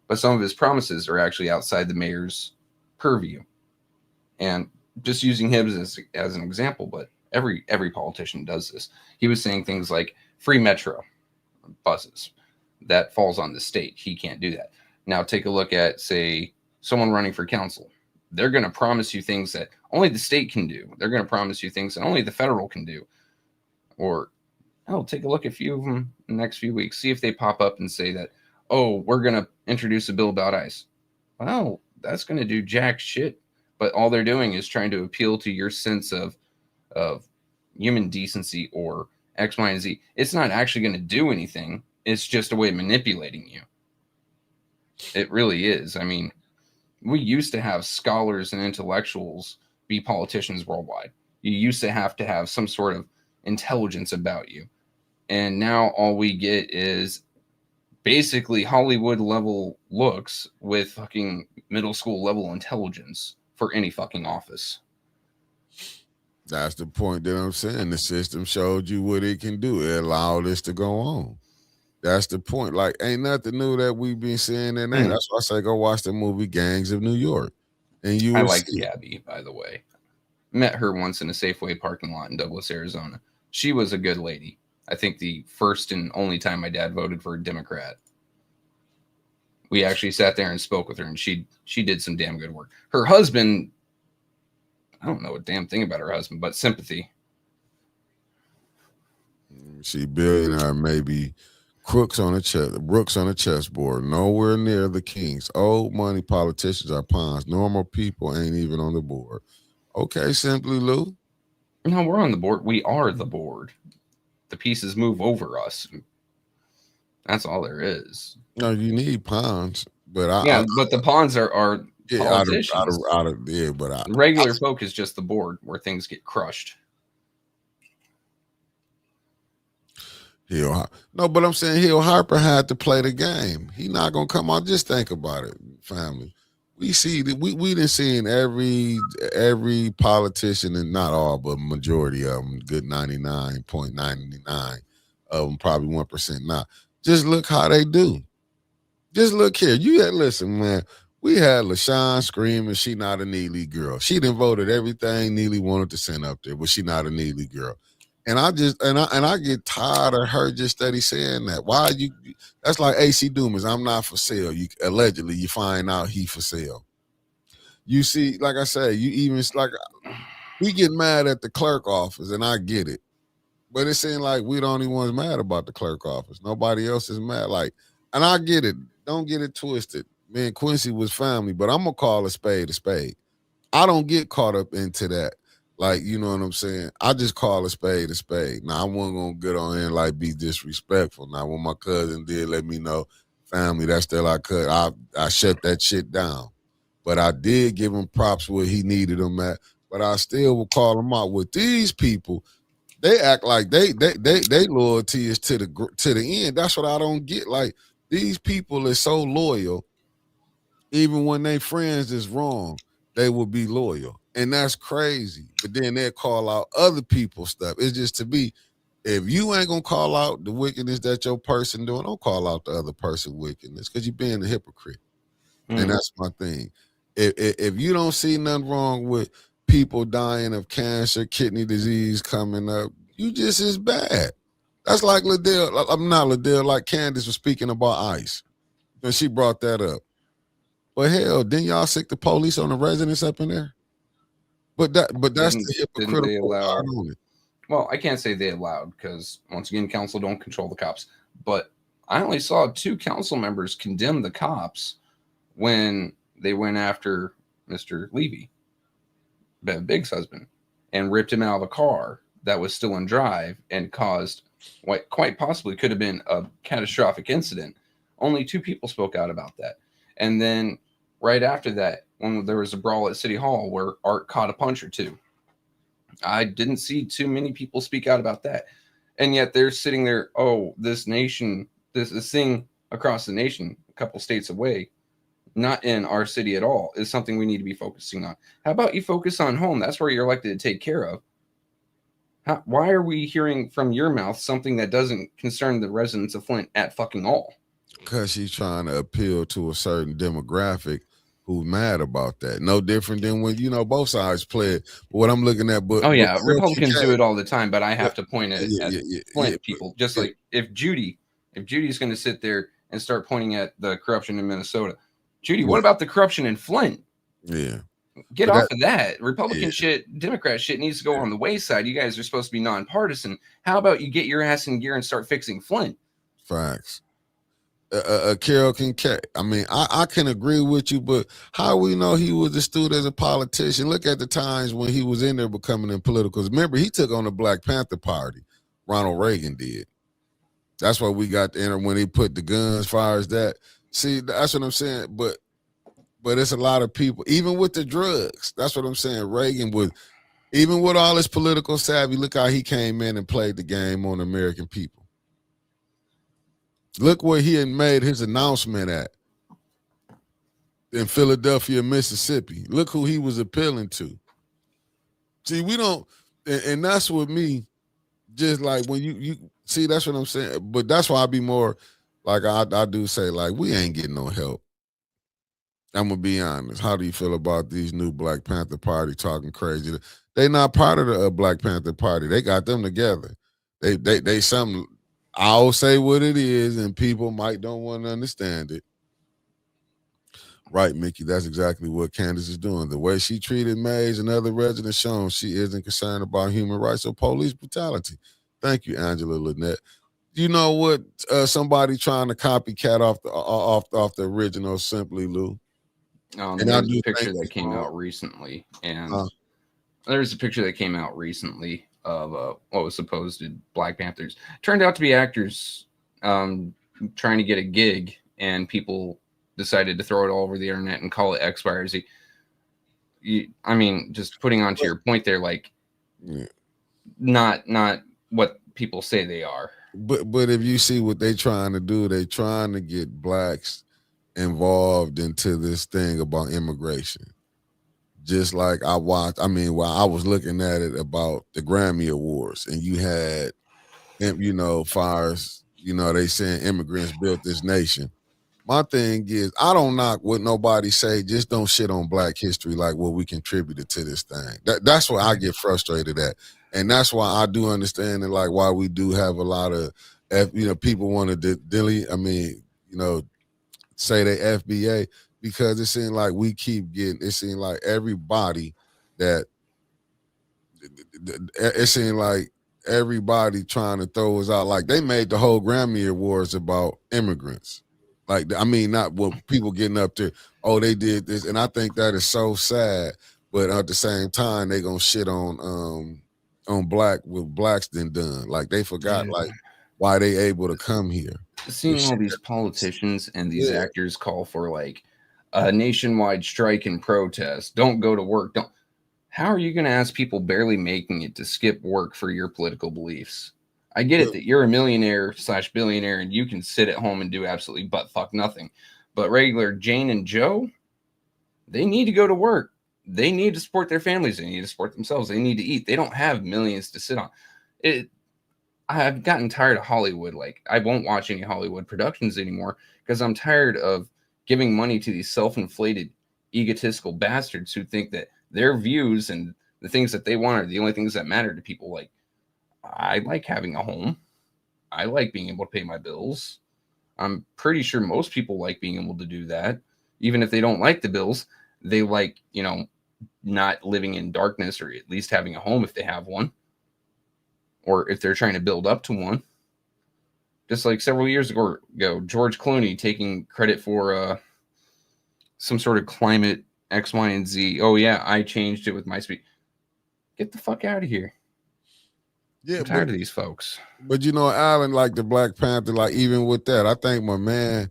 But some of his promises are actually outside the mayor's purview. And just using him as an example, but every politician does this. He was saying things like free metro buses. That falls on the state. He can't do that. Now take a look at, say, someone running for council. They're going to promise you things that only the state can do. They're going to promise you things that only the federal can do. Or, take a look at a few of them in the next few weeks. See if they pop up and say that, oh, we're going to introduce a bill about ICE. Well, that's going to do jack shit. But all they're doing is trying to appeal to your sense of human decency or X, Y, and Z. It's not actually going to do anything. It's just a way of manipulating you. It really is. I mean, we used to have scholars and intellectuals be politicians worldwide. You used to have some sort of intelligence about you. And now all we get is basically Hollywood level looks with fucking middle school level intelligence for any fucking office. That's the point that I'm saying. The system showed you what it can do. It allowed this to go on. That's the point. Like, ain't nothing new that we've been seeing in there. That's why I say go watch the movie Gangs of New York. And you I will liked see. Gabby, by the way. Met her once in a Safeway parking lot in Douglas, Arizona. She was a good lady. I think the first and only time my dad voted for a Democrat. We actually sat there and spoke with her, and she did some damn good work. Her husband, I don't know a damn thing about her husband, but sympathy. She billionaire, maybe crooks on Brooks on a chessboard, nowhere near the kings. Old money politicians are pawns. Normal people ain't even on the board. Okay, Simply Lou. No, we're on the board. We are the board. The pieces move over us. That's all there is. No, you need pawns, but but the pawns are politicians. But regular folk is just the board where things get crushed. But I'm saying Hill Harper had to play the game. He not gonna come out. Just think about it, family. We see that we didn't see in every politician, and not all, but majority of them, good 99.99 of them, probably 1% not. Just look how they do. Just look here. You had listen, man. We had LaShawn screaming she not a Neely girl. She done voted everything Neely wanted to send up there, but she not a Neely girl. And I get tired of her just steady saying that. Why you? That's like AC Dumas. I'm not for sale. You allegedly you find out he for sale. You see, like I said, you even like we get mad at the clerk office, and I get it, but it seems like we the only ones mad about the clerk office. Nobody else is mad. Like, and I get it. Don't get it twisted. Me and Quincy was family, but I'm gonna call a spade a spade. I don't get caught up into that. Like, you know what I'm saying? I just call a spade a spade. Now, I wasn't going to get on here and, like, be disrespectful. Now, when my cousin did let me know, family, that's still I could. I shut that shit down. But I did give him props where he needed them at. But I still will call them out. With these people, they act like they loyalty is to the end. That's what I don't get. Like, these people are so loyal. Even when they friends is wrong, they will be loyal. And that's crazy. But then they'll call out other people's stuff. It's just to be, if you ain't gonna call out the wickedness that your person doing, don't call out the other person wickedness because you're being a hypocrite. And that's my thing. If you don't see nothing wrong with people dying of cancer, kidney disease coming up, you just as bad. That's like Liddell. I'm not Liddell, like Candace was speaking about ICE. And she brought that up. But hell, didn't y'all sick the police on the residents up in there? But that's the Didn't they hypocritical allow? part on it. Well, I can't say they allowed because once again, council don't control the cops. But I only saw 2 council members condemn the cops when they went after Mr. Levy, Bev Big's husband, and ripped him out of a car that was still in drive and caused what quite possibly could have been a catastrophic incident. Only 2 people spoke out about that. And then right after that, when there was a brawl at City Hall where Art caught a punch or 2, I didn't see too many people speak out about that. And yet they're sitting there, oh, this nation, this thing across the nation, a couple states away, not in our city at all, is something we need to be focusing on. How about you focus on home? That's where you're elected to take care of. Why are we hearing from your mouth something that doesn't concern the residents of Flint at fucking all? Because she's trying to appeal to a certain demographic who's mad about that. No different than when, both sides play it. But what I'm looking at, but Republicans do it all the time, but I have to point at Flint people. Just like if Judy's going to sit there and start pointing at the corruption in Minnesota, Judy, what about the corruption in Flint? Yeah. Get off of that. Republican shit, Democrat shit needs to go on the wayside. You guys are supposed to be nonpartisan. How about you get your ass in gear and start fixing Flint? Facts. Carol Kincaid. I mean, I can agree with you, but how we know he was astute as a politician? Look at the times when he was in there becoming in political. Remember, he took on the Black Panther Party. Ronald Reagan did. That's why we got there when he put the guns, as far as that. See, that's what I'm saying. But it's a lot of people, even with the drugs. That's what I'm saying. Reagan was, even with all his political savvy, look how he came in and played the game on the American people. Look where he had made his announcement at in Philadelphia, Mississippi. Look who he was appealing to. See, we don't, and that's with me, just like when you see, that's what I'm saying. But that's why I be more like I do say, like, we ain't getting no help. I'm gonna be honest. How do you feel about these new Black Panther Party talking crazy? They not part of the Black Panther Party. They got them together. They something. I'll say what it is, and people might don't want to understand it. Right, Mickey. That's exactly what Candace is doing. The way she treated Mays and other residents shown she isn't concerned about human rights or police brutality. Thank you, Angela Lynette. You know what? Somebody trying to copycat off the original Simply Lou. And there's a picture that came out recently, and there's a picture that came out recently of what was supposed Black Panthers. Turned out to be actors trying to get a gig, and people decided to throw it all over the internet and call it X, Y, or Z. I mean, just putting on to your point there, like, not what people say they are. But if you see what they trying to do, they trying to get blacks involved into this thing about immigration. Just like I watched, I was looking at it about the Grammy Awards, and you had, fires, they saying immigrants built this nation. My thing is, I don't knock what nobody say, just don't shit on Black history like what we contributed to this thing. That's where I get frustrated at. And that's why I do understand and like why we do have a lot of, people want to say they FBA, because it seems like we keep getting, it seems like everybody that, it seems like everybody trying to throw us out. Like they made the whole Grammy Awards about immigrants. Like, not what people getting up to, oh, they did this. And I think that is so sad. But at the same time, they gonna shit on black what blacks done. Like they forgot like why they able to come here. Seeing all these politicians and these actors call for like a nationwide strike and protest, don't go to work. How are you going to ask people barely making it to skip work for your political beliefs? I get it that you're a millionaire / billionaire and you can sit at home and do absolutely butt fuck nothing. But regular Jane and Joe, they need to go to work. They need to support their families. They need to support themselves. They need to eat. They don't have millions to sit on. I've gotten tired of Hollywood. Like, I won't watch any Hollywood productions anymore because I'm tired of giving money to these self-inflated, egotistical bastards who think that their views and the things that they want are the only things that matter to people. Like, I like having a home. I like being able to pay my bills. I'm pretty sure most people like being able to do that. Even if they don't like the bills, they like, not living in darkness, or at least having a home if they have one, or if they're trying to build up to one. Just like several years ago, George Clooney taking credit for some sort of climate X, Y, and Z. Oh yeah, I changed it with my speed. Get the fuck out of here. Yeah, I'm tired of these folks. But Alan, like the Black Panther, like even with that, I think my man,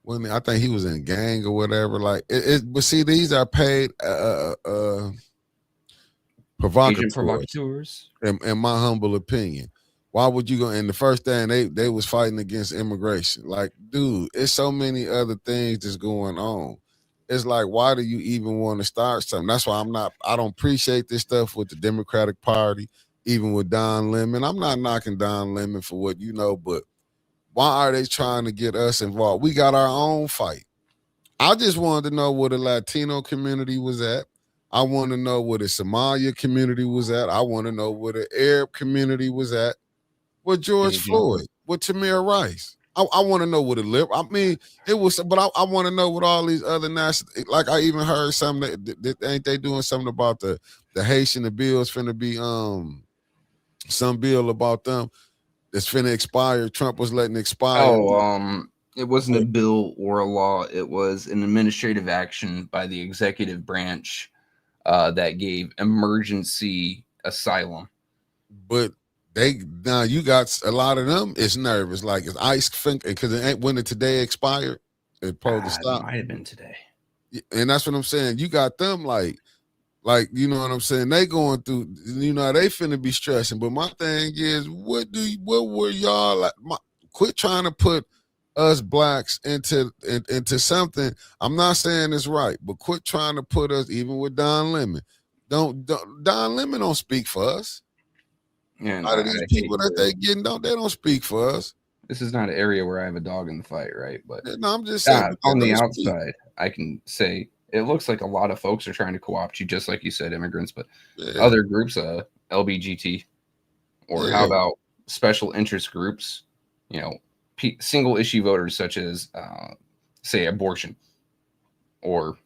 I think he was in gang or whatever. Like but see, these are paid provocateurs. In my humble opinion. Why would you go? And the first thing they was fighting against immigration. Like, dude, it's so many other things that's going on. It's like, why do you even want to start something? That's why I don't appreciate this stuff with the Democratic Party, even with Don Lemon. I'm not knocking Don Lemon for what but why are they trying to get us involved? We got our own fight. I just wanted to know where the Latino community was at. I want to know where the Somalia community was at. I want to know where the Arab community was at. With George Floyd, with Tamir Rice. I want to know what it was, but I want to know what all these other national, like I even heard something that ain't they doing something about the Haitian, the bill's finna be some bill about them that's finna expire. Trump was letting expire. It wasn't a bill or a law. It was an administrative action by the executive branch that gave emergency asylum. But now you got a lot of them. It's nervous, like it's ICE because it ain't when it today expired. It supposed to stop. It might have been today, and that's what I'm saying. You got them like you know what I'm saying. They going through. They finna be stressing. But my thing is, what were y'all like? Quit trying to put us blacks into something. I'm not saying it's right, but quit trying to put us even with Don Lemon. Don Lemon don't speak for us. Yeah, a lot of these people that they getting they don't speak for us. This is not an area where I have a dog in the fight, right? But no, I'm just saying on the outside, I can say it looks like a lot of folks are trying to co-opt you, just like you said, immigrants, but other groups, LBGT, or how about special interest groups, single issue voters such as, say, abortion, or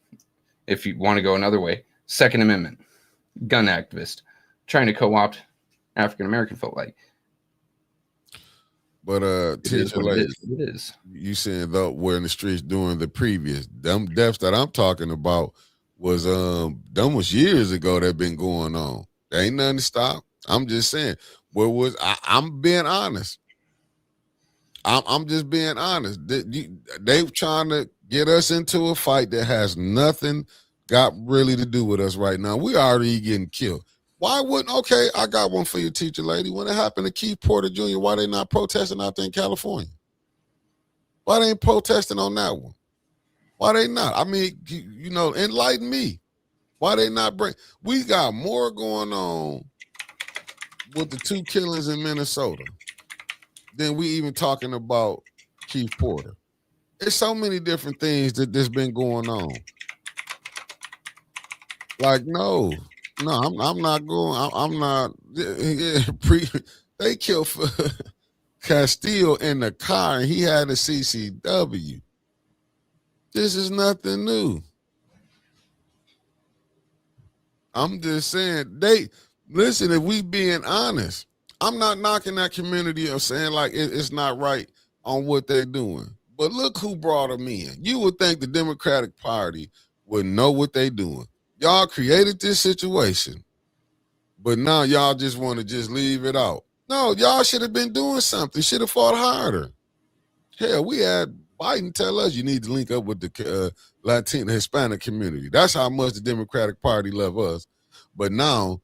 if you want to go another way, Second Amendment, gun activist, trying to co-opt African American folk. Like, but teacher, like it is. You saying though we're in the streets doing the previous them deaths that I'm talking about was them was years ago that been going on. There ain't nothing to stop. I'm just saying, I'm being honest. I'm just being honest. They trying to get us into a fight that has nothing got really to do with us right now. We already getting killed. Why wouldn't, okay, I got one for you, teacher lady. When it happened to Keith Porter Jr., why they not protesting out there in California? Why they ain't protesting on that one? Why they not? I mean, enlighten me. Why they not we got more going on with the 2 killings in Minnesota than we even talking about Keith Porter. There's so many different things that's been going on. Like, no, I'm not going. I'm not. They killed Castile in the car, and he had a CCW. This is nothing new. I'm just saying. Listen. If we being honest, I'm not knocking that community or saying like it's not right on what they're doing. But look who brought them in. You would think the Democratic Party would know what they're doing. Y'all created this situation, but now y'all just want to just leave it out. No, y'all should have been doing something. Should have fought harder. Hell, we had Biden tell us you need to link up with the Latino Hispanic community. That's how much the Democratic Party love us. But now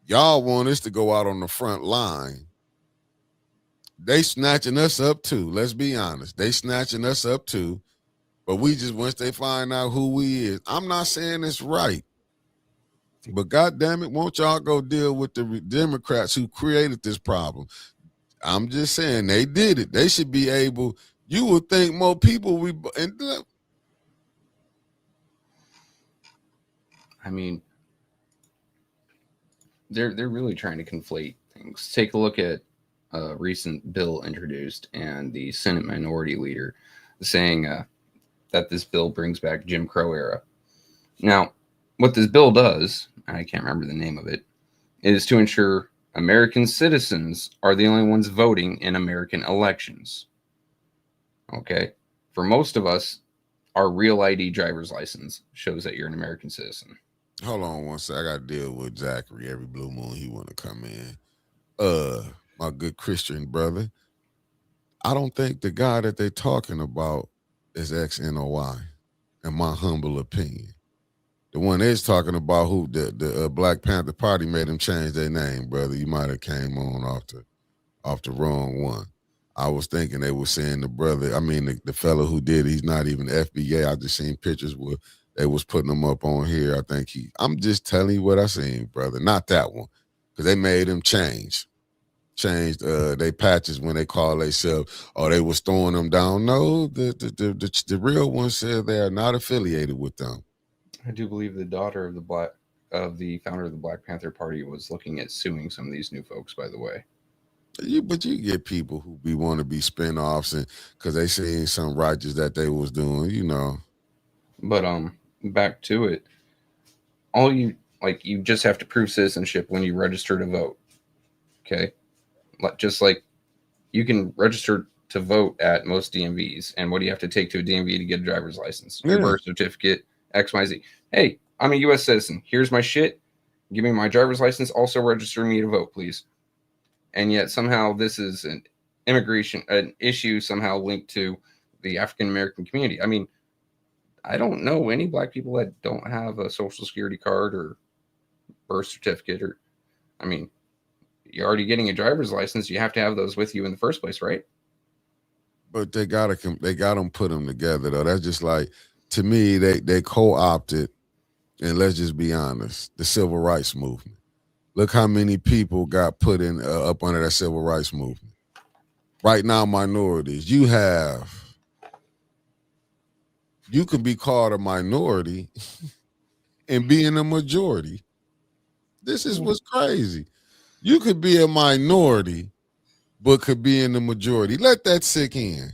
y'all want us to go out on the front line. They snatching us up too. Let's be honest. They snatching us up too. But we just, once they find out who we is, I'm not saying it's right. But God damn it, won't y'all go deal with the Democrats who created this problem? I'm just saying they did it. They should be able. You would think more people I mean, they're really trying to conflate things. Take a look at a recent bill introduced and the Senate Minority Leader saying that this bill brings back Jim Crow era. Now, what this bill does, I can't remember the name of it, is to ensure American citizens are the only ones voting in American elections. Okay? For most of us, our real ID driver's license shows that you're an American citizen. Hold on one sec. I got to deal with Zachary every blue moon. He want to come in. My good Christian brother. I don't think the guy that they talking about is XNOY, in my humble opinion. The one they's talking about, who the Black Panther Party made them change their name, brother. You might have came on off the wrong one. I was thinking they were saying the brother. I mean, the fellow who did. He's not even FBA. I just seen pictures where they was putting him up on here. I think I'm just telling you what I seen, brother. Not that one, because they made him changed they patches when they call themselves, or they was throwing them down. No, the real one said they are not affiliated with them. I do believe the daughter of the founder of the Black Panther Party was looking at suing some of these new folks, by the way. But you get people who want to be spinoffs, and because they seen some righteous that they was doing, you know. But back to it. All you just have to prove citizenship when you register to vote. Okay? Just like you can register to vote at most DMVs, and what do you have to take to a DMV to get a driver's license? Your birth certificate, XYZ. Hey, I'm a U.S. citizen. Here's my shit. Give me my driver's license. Also register me to vote, please. And yet somehow this is an issue somehow linked to the African American community. I mean, I don't know any black people that don't have a social security card or birth certificate, or, I mean, you're already getting a driver's license. You have to have those with you in the first place, right? But they got them put them together though. That's just like, to me, they co-opted, and let's just be honest, the civil rights movement. Look how many people got put in up under that civil rights movement. Right now, minorities. You can be called a minority and be in a majority. This is what's crazy. You could be a minority, but could be in the majority. Let that sink in.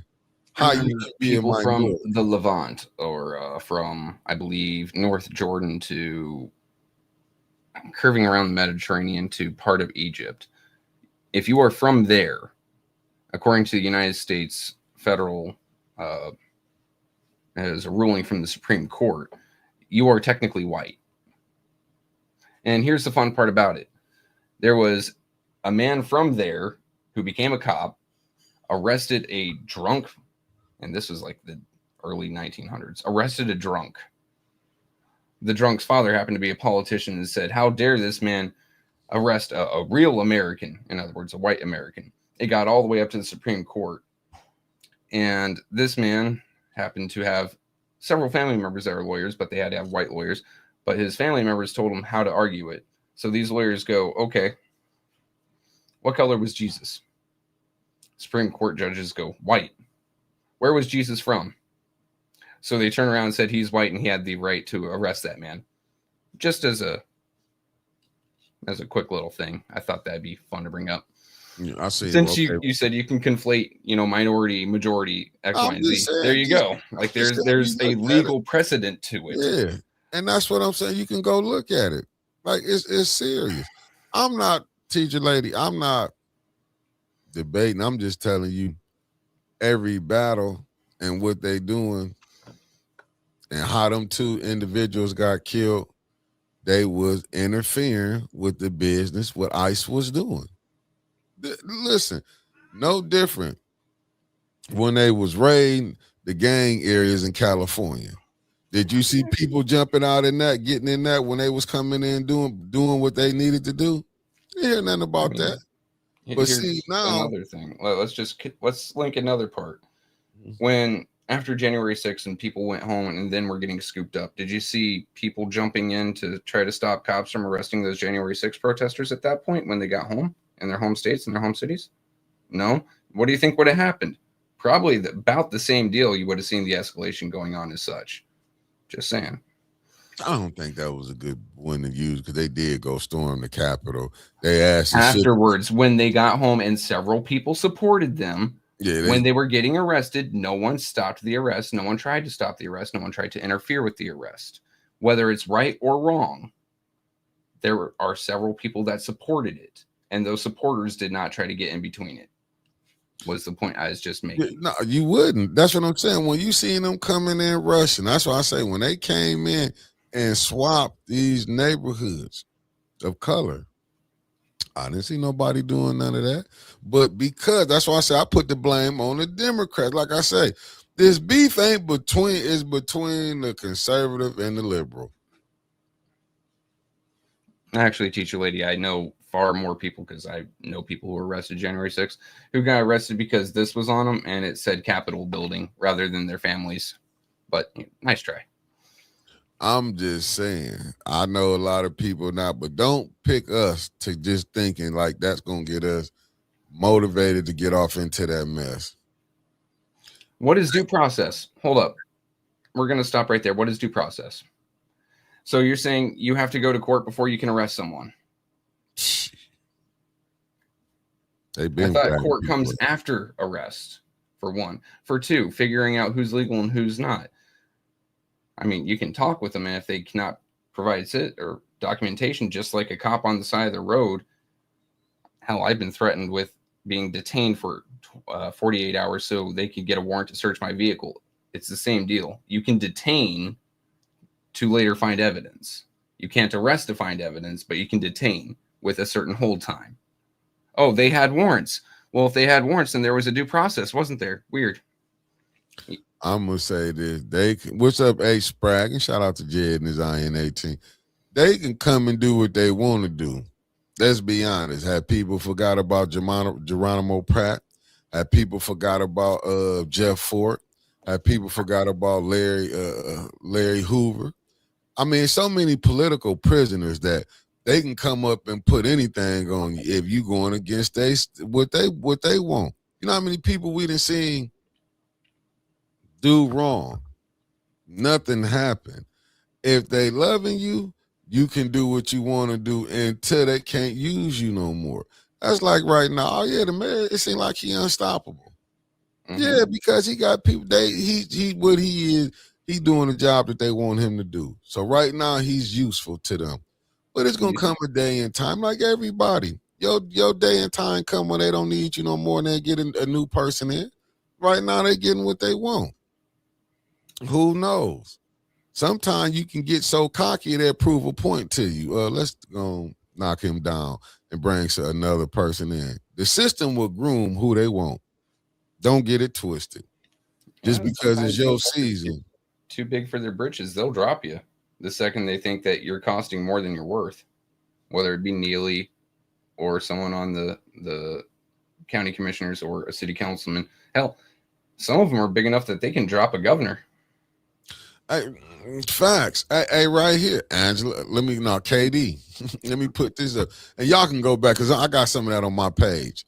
How you could be people a from minority. the Levant, or from, I believe, North Jordan to curving around the Mediterranean to part of Egypt. If you are from there, according to the United States federal, as a ruling from the Supreme Court, you are technically white. And here's the fun part about it. There was a man from there who became a cop, arrested a drunk, and this was like the early 1900s, arrested a drunk. The drunk's father happened to be a politician and said, how dare this man arrest a real American, in other words, a white American. It got all the way up to the Supreme Court. And this man happened to have several family members that are lawyers, but they had to have white lawyers. But his family members told him how to argue it. So these lawyers go, okay, what color was Jesus? Supreme Court judges go, white. Where was Jesus from? So they turn around and said he's white and he had the right to arrest that man. Just as a quick little thing, I thought that'd be fun to bring up. Yeah, I see. Since you said you can conflate, minority, majority, X, Y, and Z. Saying, there you go. Like there's a legal precedent to it. Yeah, and that's what I'm saying. You can go look at it. Like it's serious. I'm not, teacher lady. I'm not debating. I'm just telling you every battle and what they doing and how them two individuals got killed. They was interfering with the business what ICE was doing. Listen, no different when they was raiding the gang areas in California. Did you see people jumping out in that, getting in that when they was coming in doing what they needed to do? You hear nothing about that. But see, now another thing. Let's link another part. When after January 6th and people went home and then were getting scooped up, did you see people jumping in to try to stop cops from arresting those January 6th protesters at that point when they got home in their home states and their home cities? No? What do you think would have happened? Probably about the same deal. You would have seen the escalation going on as such. Just saying. I don't think that was a good one to use because they did go storm the Capitol. They asked Afterwards, when they got home and several people supported them, yeah, when they were getting arrested, no one stopped the arrest. No one tried to stop the arrest. No one tried to interfere with the arrest. Whether it's right or wrong, there are several people that supported it. And those supporters did not try to get in between it. Was the point I was just making. no, you wouldn't. That's what I'm saying. When you seen them coming in rushing, that's why I say when they came in and swapped these neighborhoods of color, I didn't see nobody doing none of that. But because that's why I say I put the blame on the Democrats. Like I say, this beef ain't between the conservative and the liberal. Actually, teacher lady, I know far more people because I know people who were arrested January 6th who got arrested because this was on them and it said Capitol building rather than their families. But nice try. I'm just saying, I know a lot of people now, but don't pick us to just thinking like that's going to get us motivated to get off into that mess. What is due process? Hold up. We're going to stop right there. What is due process? So you're saying you have to go to court before you can arrest someone? I thought court comes after arrest, for one. For two, figuring out who's legal and who's not. I mean, you can talk with them, and if they cannot provide it or documentation, just like a cop on the side of the road. Hell, I've been threatened with being detained for 48 hours so they could get a warrant to search my vehicle. It's the same deal. You can detain to later find evidence. You can't arrest to find evidence, but you can detain with a certain hold time. Oh, they had warrants. Well, if they had warrants, then there was a due process, wasn't there? Weird. I'm gonna say this. What's up, A Spragg? And shout out to Jed and his IN18. They can come and do what they want to do. Let's be honest. Have people forgot about Geronimo Pratt? Have people forgot about Jeff Fort? Have people forgot about Larry Hoover? I mean, so many political prisoners that they can come up and put anything on you if you going against what they want. You know how many people we done seen do wrong? Nothing happened. If they loving you, you can do what you want to do until they can't use you no more. That's like right now. Oh yeah, the mayor, it seems like he unstoppable. Mm-hmm. Yeah, because he got people. He's doing the job that they want him to do. So right now he's useful to them. But it's gonna come a day and time, like everybody. Your day and time come when they don't need you no more and they get a new person in. Right now they're getting what they want. Who knows? Sometimes you can get so cocky that prove a point to you. Let's go knock him down and bring another person in. The system will groom who they want. Don't get it twisted. Just because it's your season. Too big for their britches, they'll drop you the second they think that you're costing more than you're worth. Whether it be Neely or someone on the county commissioners or a city councilman. Hell, some of them are big enough that they can drop a governor. Facts. Hey, right here, Angela. KD. Let me put this up. And y'all can go back because I got some of that on my page.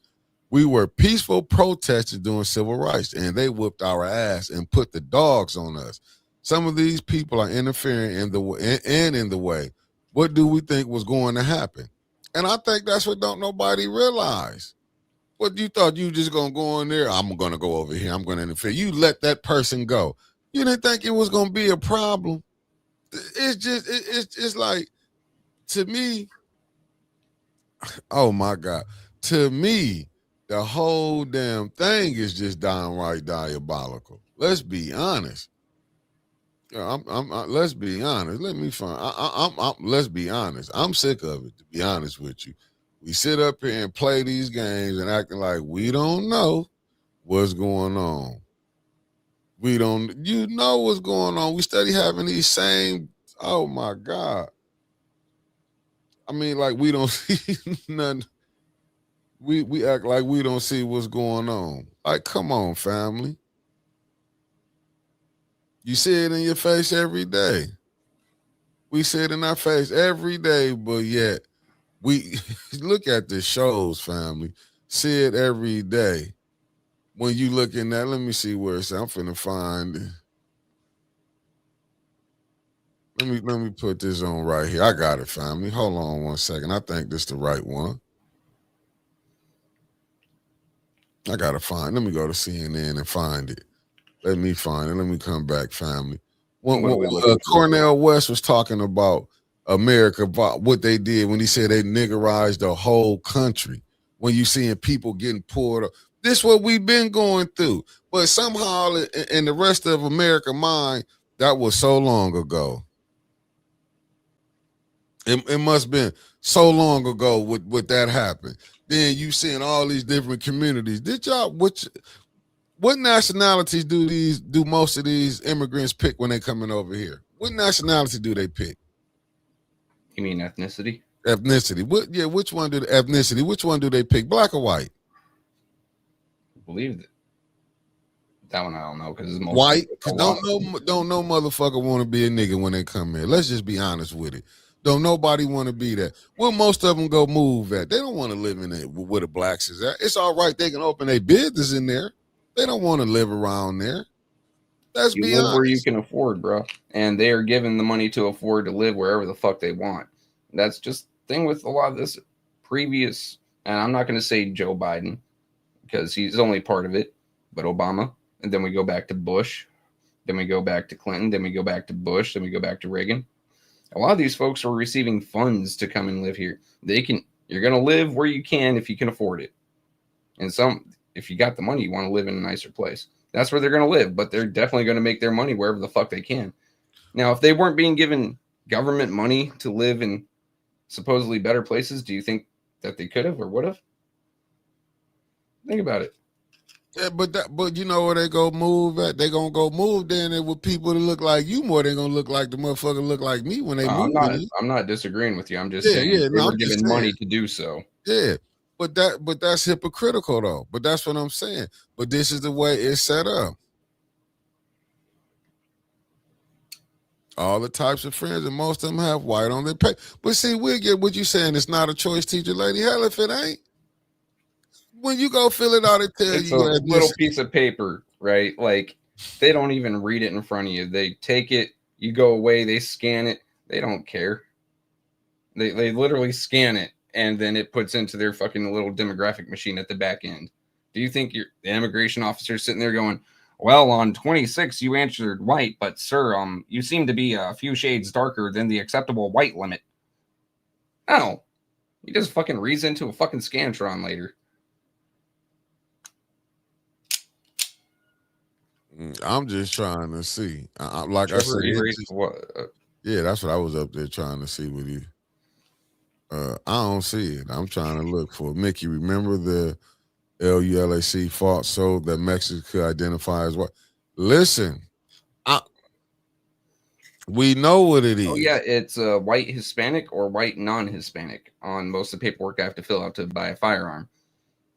We were peaceful protesters doing civil rights, and they whooped our ass and put the dogs on us. Some of these people are interfering in the way. What do we think was going to happen? And I think that's what don't nobody realize. What you thought you just gonna go in there? I'm gonna go over here. I'm gonna interfere. You let that person go. You didn't think it was gonna be a problem. It's just it's like, to me, oh my God. To me, the whole damn thing is just downright diabolical. Let's be honest. Let's be honest. Let's be honest. I'm sick of it, to be honest with you. We sit up here and play these games and acting like we don't know what's going on. You know what's going on. We steady having these same, oh my God. I mean, like we don't see nothing. We act like we don't see what's going on. Like, come on, family. You see it in your face every day. We see it in our face every day, but yet we look at the shows, family. see it every day. When you looking at, let me see where it's. I'm finna find. Let me put this on right here. I got it, family. Hold on 1 second. I think this the right one. I gotta find. Let me go to CNN and find it. Let me find it. Let me come back, family. When, What when are we looking for? Cornell West was talking about America, about what they did when he said they niggerized the whole country. When you seeing people getting pulled up, this what we've been going through. But somehow in the rest of America mind, that was so long ago. It must have been so long ago with that happened. Then you seeing all these different communities. Did y'all what nationalities do most of these immigrants pick when they coming over here? What nationality do they pick? You mean ethnicity? Ethnicity. Which one do ethnicity? Which one do they pick? Black or white? I believe that one I don't know because it's White. Cause don't no motherfucker want to be a nigga when they come here. Let's just be honest with it. Don't nobody want to be that. Well, most of them go move at. They don't want to live in it where the blacks is at. It's all right. They can open their business in there. They don't want to live around there. Let's You be live honest. where you can afford, bro. And they are given the money to afford to live wherever the fuck they want. That's just the thing with a lot of this previous, and I'm not going to say Joe Biden because he's only part of it, but Obama. And then we go back to Bush. Then we go back to Clinton. Then we go back to Bush. Then we go back to Reagan. A lot of these folks are receiving funds to come and live here. You're going to live where you can if you can afford it. And if you got the money, you want to live in a nicer place. That's where they're going to live, but they're definitely going to make their money wherever the fuck they can. Now, if they weren't being given government money to live in supposedly better places, do you think that they could have or would have? Think about it. Yeah, but you know where they go move at? They gonna go move down there with people that look like you more than gonna look like the motherfucker look like me when they move. I'm not disagreeing with you. I'm just saying they were given money to do so. Yeah. But that's hypocritical though. But that's what I'm saying. But this is the way it's set up. All the types of friends, and most of them have white on their pay. But see, we'll get what you saying. It's not a choice, teacher lady. Hell, if it ain't, when you go fill it out, it tell It's you a little piece of paper, right? Like they don't even read it in front of you. They take it, you go away, they scan it. They don't care. They literally scan it, and then it puts into their fucking little demographic machine at the back end. Do you think the immigration officer sitting there going, well, on 26, you answered white, but sir, you seem to be a few shades darker than the acceptable white limit. No. He just fucking reads into a fucking Scantron later. I'm just trying to see. Like Trevor I said, yeah, that's what I was up there trying to see with you. I don't see it. I'm trying to look for it. Mickey, remember the LULAC fought so that Mexico could identify as what? Listen, we know what it is. Oh, yeah, it's white Hispanic or white non-Hispanic on most of the paperwork I have to fill out to buy a firearm.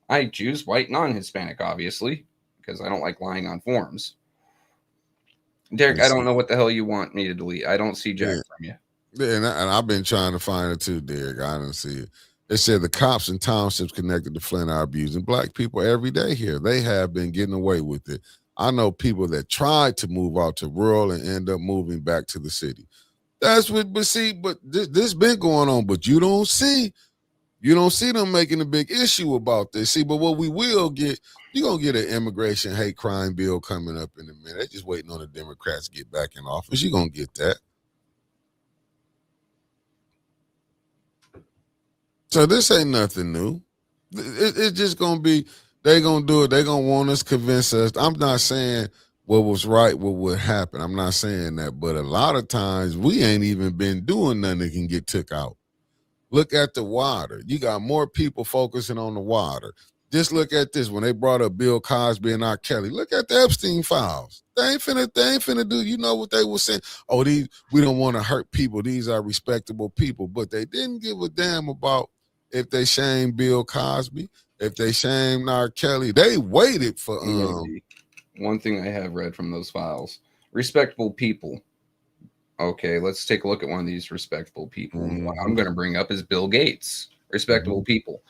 I choose white non-Hispanic, obviously, because I don't like lying on forms. Derek, I don't know what the hell you want me to delete. I don't see Jack from you. Yeah, and I've been trying to find it too, Derek. I didn't see it. It said the cops in townships connected to Flint are abusing black people every day here. They have been getting away with it. I know people that tried to move out to rural and end up moving back to the city. That's what, but this been going on, but you don't see them making a big issue about this. See, but what we will get, you're going to get an immigration hate crime bill coming up in a minute. They're just waiting on the Democrats to get back in office. You're going to get that. So this ain't nothing new. It's just going to be, they're going to do it. They're going to want us, convince us. I'm not saying what was right, what would happen. I'm not saying that. But a lot of times we ain't even been doing nothing that can get took out. Look at the water. You got more people focusing on the water. Just look at this. When they brought up Bill Cosby and R. Kelly, look at the Epstein files. They ain't finna do, you know what they were saying? Oh, we don't want to hurt people. These are respectable people. But they didn't give a damn about if they shamed Bill Cosby, if they shamed R. Kelly. They waited for one thing I have read from those files. Respectable people. Okay, let's take a look at one of these respectable people. Mm-hmm. What I'm going to bring up is Bill Gates. Respectable people.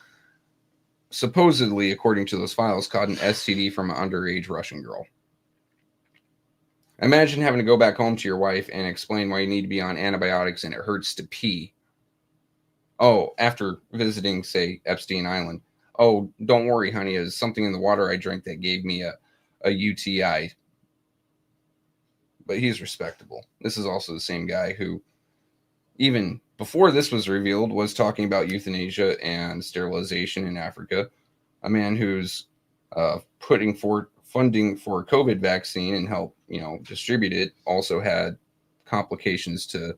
supposedly, according to those files, caught an STD from an underage Russian girl. Imagine having to go back home to your wife and explain why you need to be on antibiotics and it hurts to pee. Oh, after visiting, say, Epstein Island. Oh, don't worry, honey. There's something in the water I drank that gave me a UTI. But he's respectable. This is also the same guy who, even before this was revealed, was talking about euthanasia and sterilization in Africa. A man who's putting forth funding for a COVID vaccine and help, distribute it, also had complications to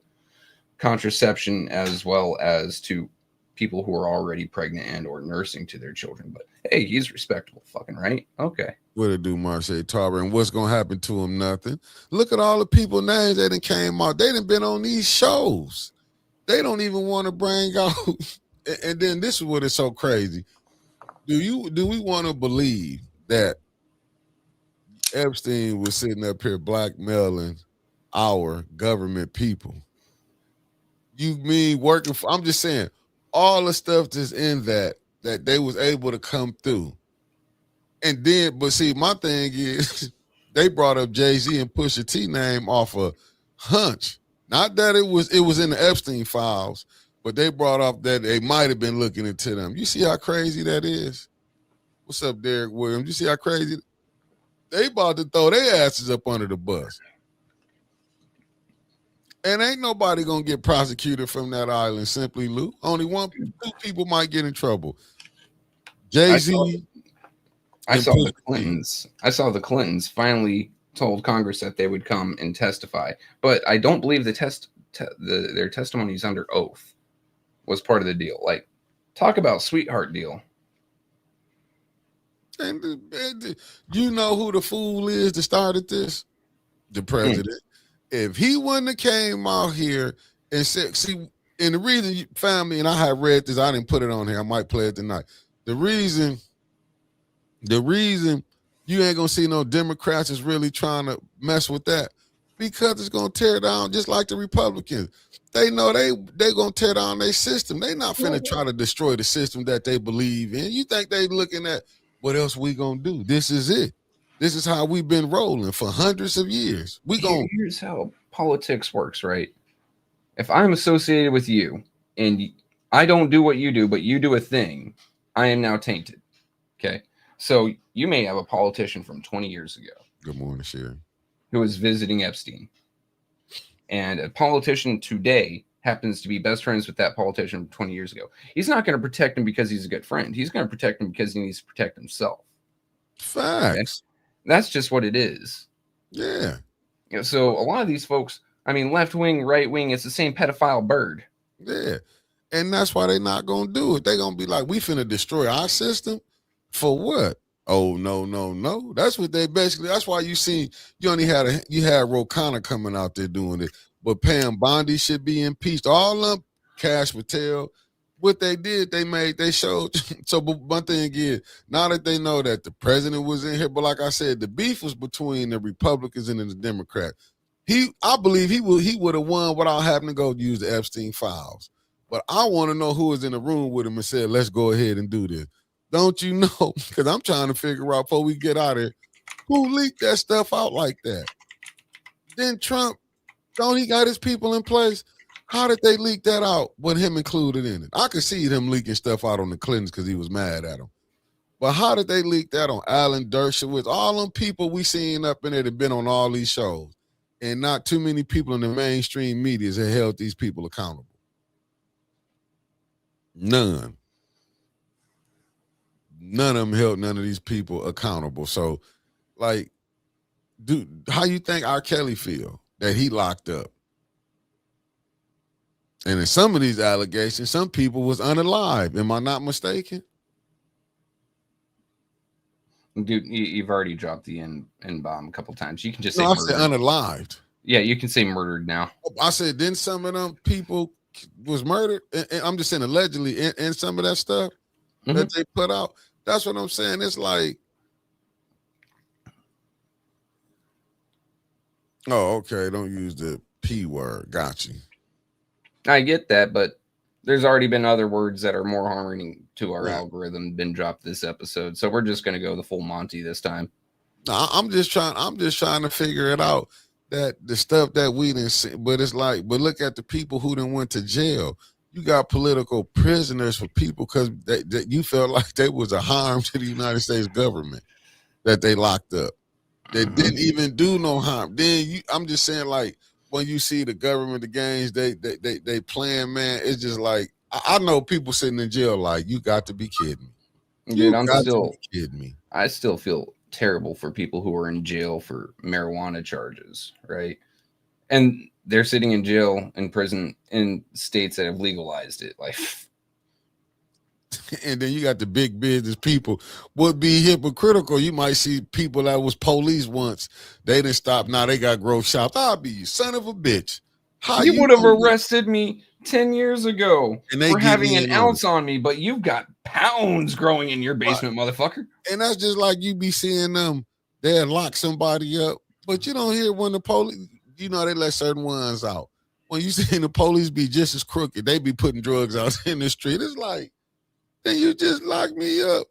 contraception as well as to people who are already pregnant and or nursing to their children. But hey, he's respectable, fucking right. Okay. What it do, Marche Tarver, and what's gonna happen to him? Nothing. Look at all the people names that done came out. They done been on these shows. They don't even want to bring out. And then this is what is so crazy. Do we want to believe that Epstein was sitting up here blackmailing our government people? You mean working for? I'm just saying all the stuff that's in that they was able to come through. And then, but see, my thing is they brought up Jay-Z and Pusha T name off a hunch. Not that it was in the Epstein files, but they brought up that they might have been looking into them. You see how crazy that is? What's up, Derek Williams? You see how crazy they about to throw their asses up under the bus. And ain't nobody gonna get prosecuted from that island, simply, Lou. Only two people might get in trouble. Jay-Z. I saw the Clintons finally told Congress that they would come and testify, but I don't believe their testimonies under oath was part of the deal. Like, talk about sweetheart deal. And you know who the fool is that started this? The president. If he wouldn't have came out here and said, see, and the reason family, and I have read this, I didn't put it on here. I might play it tonight. The reason you ain't gonna see no Democrats is really trying to mess with that, because it's gonna tear down just like the Republicans. They know they gonna tear down their system. They not finna try to destroy the system that they believe in. You think they looking at what else we gonna do? This is it. This is how we've been rolling for hundreds of years. Here's how politics works, right? If I'm associated with you and I don't do what you do, but you do a thing, I am now tainted. Okay. So you may have a politician from 20 years ago. Good morning, Sherry. Who was visiting Epstein. And a politician today happens to be best friends with that politician from 20 years ago. He's not going to protect him because he's a good friend. He's going to protect him because he needs to protect himself. Facts. Okay? That's just what it is. Yeah. So a lot of these folks, I mean, left wing, right wing, it's the same pedophile bird. Yeah. And that's why they're not going to do it. They're going to be like, we finna destroy our system. For what? Oh, no. That's what they basically, that's why you had Ro Khanna coming out there doing it. But Pam Bondi should be impeached. All of them, Cash Patel, what they did, they showed. So, but one thing is, now that they know that the president was in here, but like I said, the beef was between the Republicans and the Democrats. I believe he would have won without having to go use the Epstein files. But I want to know who was in the room with him and said, let's go ahead and do this. Don't you know? Because I'm trying to figure out before we get out of here, who leaked that stuff out like that? Then Trump, don't he got his people in place? How did they leak that out with him included in it? I could see them leaking stuff out on the Clintons because he was mad at them. But how did they leak that on Alan Dershowitz? All them people we seen up in there that been on all these shows. And not too many people in the mainstream media have held these people accountable. None. None of them held none of these people accountable. So, like, dude, how you think R. Kelly feel that he locked up? And in some of these allegations, some people was unalive. Am I not mistaken? Dude, you've already dropped the N-bomb a couple times. You can just say I said unalived. Yeah, you can say murdered now. I said, then some of them people was murdered, and I'm just saying allegedly, and some of that stuff that they put out. That's what I'm saying. It's like, oh, okay, don't use the P word. Got you. I get that, but there's already been other words that are more harming to our Right. algorithm been dropped this episode, so we're just gonna go the full Monty this time. No, I'm just trying to figure it out. That the stuff that we didn't see, but it's like, but look at the people who done went to jail. You got political prisoners for people because that you felt like they was a harm to the United States government that they locked up. They didn't even do no harm. Then I'm just saying, like, when you see the government, the games they playing, man, it's just like I know people sitting in jail like, you got to be kidding me. Dude, You got to be kidding me. I still feel terrible for people who are in jail for marijuana charges, right? And they're sitting in jail in prison in states that have legalized it. Like, and then you got the big business people. Would be hypocritical. You might see people that was police once. They didn't stop. Now they got grow shops. I'll be you son of a bitch. How you would have do that? arrested me 10 years ago And they for give having me an ounce on me, but you've got pounds growing in your basement, motherfucker. And that's just like you be seeing them. They'll lock somebody up, but you don't hear when the police. You know they let certain ones out. When you see the police be just as crooked, they be putting drugs out in the street. It's like, then you just lock me up.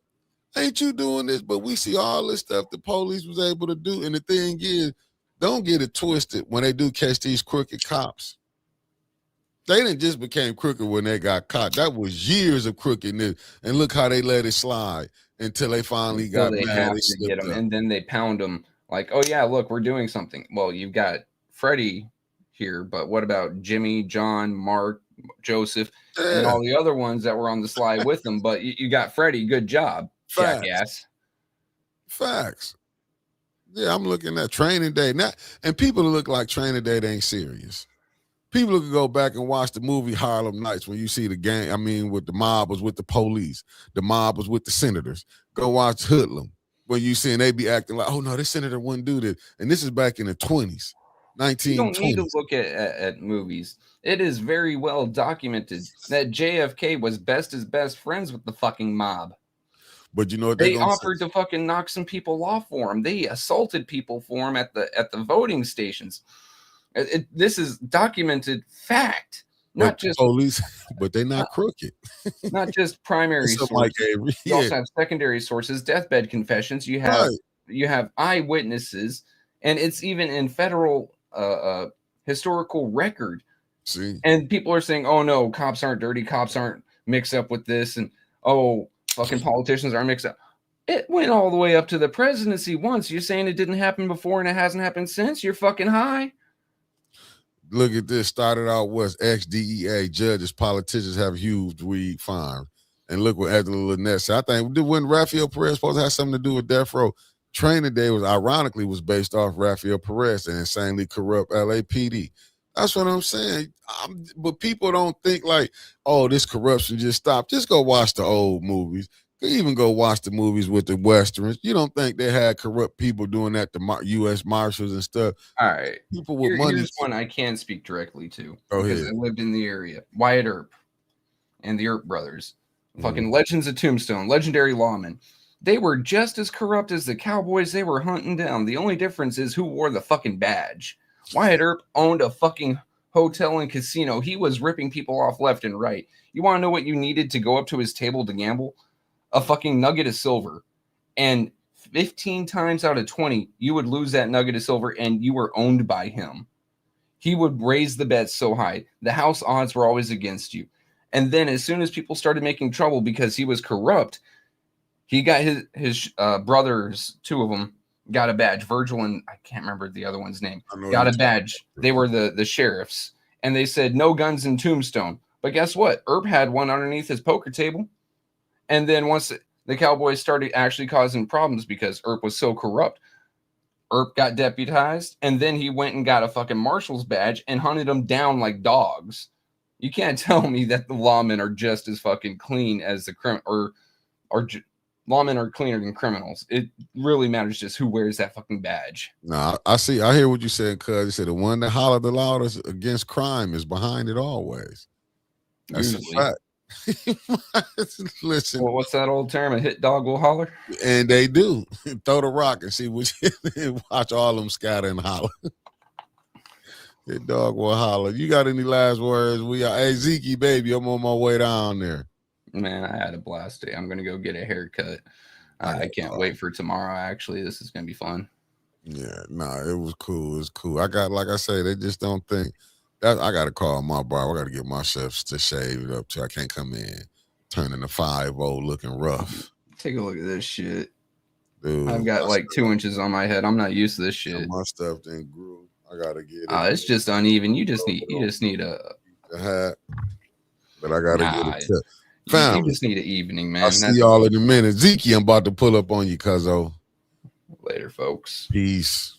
Ain't you doing this? But we see all this stuff the police was able to do. And the thing is, don't get it twisted when they do catch these crooked cops. They didn't just became crooked when they got caught. That was years of crookedness. And look how they let it slide until they finally got they mad. have They to get them, up. and then they pound them like, oh yeah, look, we're doing something. Well, you've got Freddie here, but what about Jimmy, John, Mark, Joseph, and all the other ones that were on the slide with them? But you got Freddie. Good job, jackass. Facts. Yeah, I'm looking at Training Day. Now, and people look like Training Day ain't serious. People could go back and watch the movie Harlem Nights when you see the gang. I mean, with the mob was with the police. The mob was with the senators. Go watch Hoodlum when you see and they be acting like, oh no, this senator wouldn't do this. And this is back in the 20s, 1920s. You don't need to look at movies. It is very well documented that JFK was best friends with the fucking mob. But you know what they offered to fucking knock some people off for him. They assaulted people for him at the voting stations. This is documented fact, not just police, but they're not crooked. Not just primary sources. You also have secondary sources, deathbed confessions. You have eyewitnesses, and it's even in federal historical record. See, and people are saying, "Oh no, cops aren't dirty. Cops aren't mixed up with this," and oh, fucking politicians aren't mixed up. It went all the way up to the presidency once. You're saying it didn't happen before and it hasn't happened since? You're fucking high. Look at this. Started out was ex-DEA judges, politicians have huge weed farms. And look what Angela Lynette said. I think when Rafael Perez supposed to have something to do with Death Row, Training Day was ironically based off Rafael Perez and insanely corrupt LAPD. That's what I'm saying. But people don't think like, oh, this corruption just stopped. Just go watch the old movies. Even go watch the movies with the Westerns. You don't think they had corrupt people doing that to U.S. Marshals and stuff? All right. People with money. Here's one I can speak directly to because I lived in the area. Wyatt Earp and the Earp brothers. Fucking legends of Tombstone, legendary lawmen. They were just as corrupt as the cowboys they were hunting down. The only difference is who wore the fucking badge. Wyatt Earp owned a fucking hotel and casino. He was ripping people off left and right. You want to know what you needed to go up to his table to gamble? A fucking nugget of silver. And 15 times out of 20, you would lose that nugget of silver and you were owned by him. He would raise the bet so high. The house odds were always against you. And then as soon as people started making trouble because he was corrupt, he got his brothers, two of them, got a badge. Virgil and I can't remember the other one's name. Got a badge. They were the sheriffs. And they said, no guns in Tombstone. But guess what? Earp had one underneath his poker table. And then once the Cowboys started actually causing problems because Earp was so corrupt, Earp got deputized, and then he went and got a fucking marshal's badge and hunted them down like dogs. You can't tell me that the lawmen are just as fucking clean as the lawmen are cleaner than criminals. It really matters just who wears that fucking badge. No, I hear what you said, cuz you said the one that hollered the loudest against crime is behind it always. That's Usually. a fact. Listen. Well, what's that old term? A hit dog will holler? And they do. Throw the rock and see which watch all of them scatter and holler. That dog will holler. You got any last words? Hey, Zeke, baby, I'm on my way down there. Man, I had a blast day. I'm gonna go get a haircut. I can't wait for tomorrow. Actually, this is gonna be fun. Yeah, it was cool. It's cool. I got, like I say, they just don't think that. I got to call my barber. I got to get my chefs to shave it up too. I can't come in turning the 5-0 looking rough. Take a look at this shit. Dude, I've got like 2 inches on my head. I'm not used to this shit. My stuff then grew. I gotta get it. It's just uneven. You just need a hat. But I gotta get it. You just need an evening, man. I'll see y'all in a minute. Zeke, I'm about to pull up on you, cuzzo. Later, folks. Peace.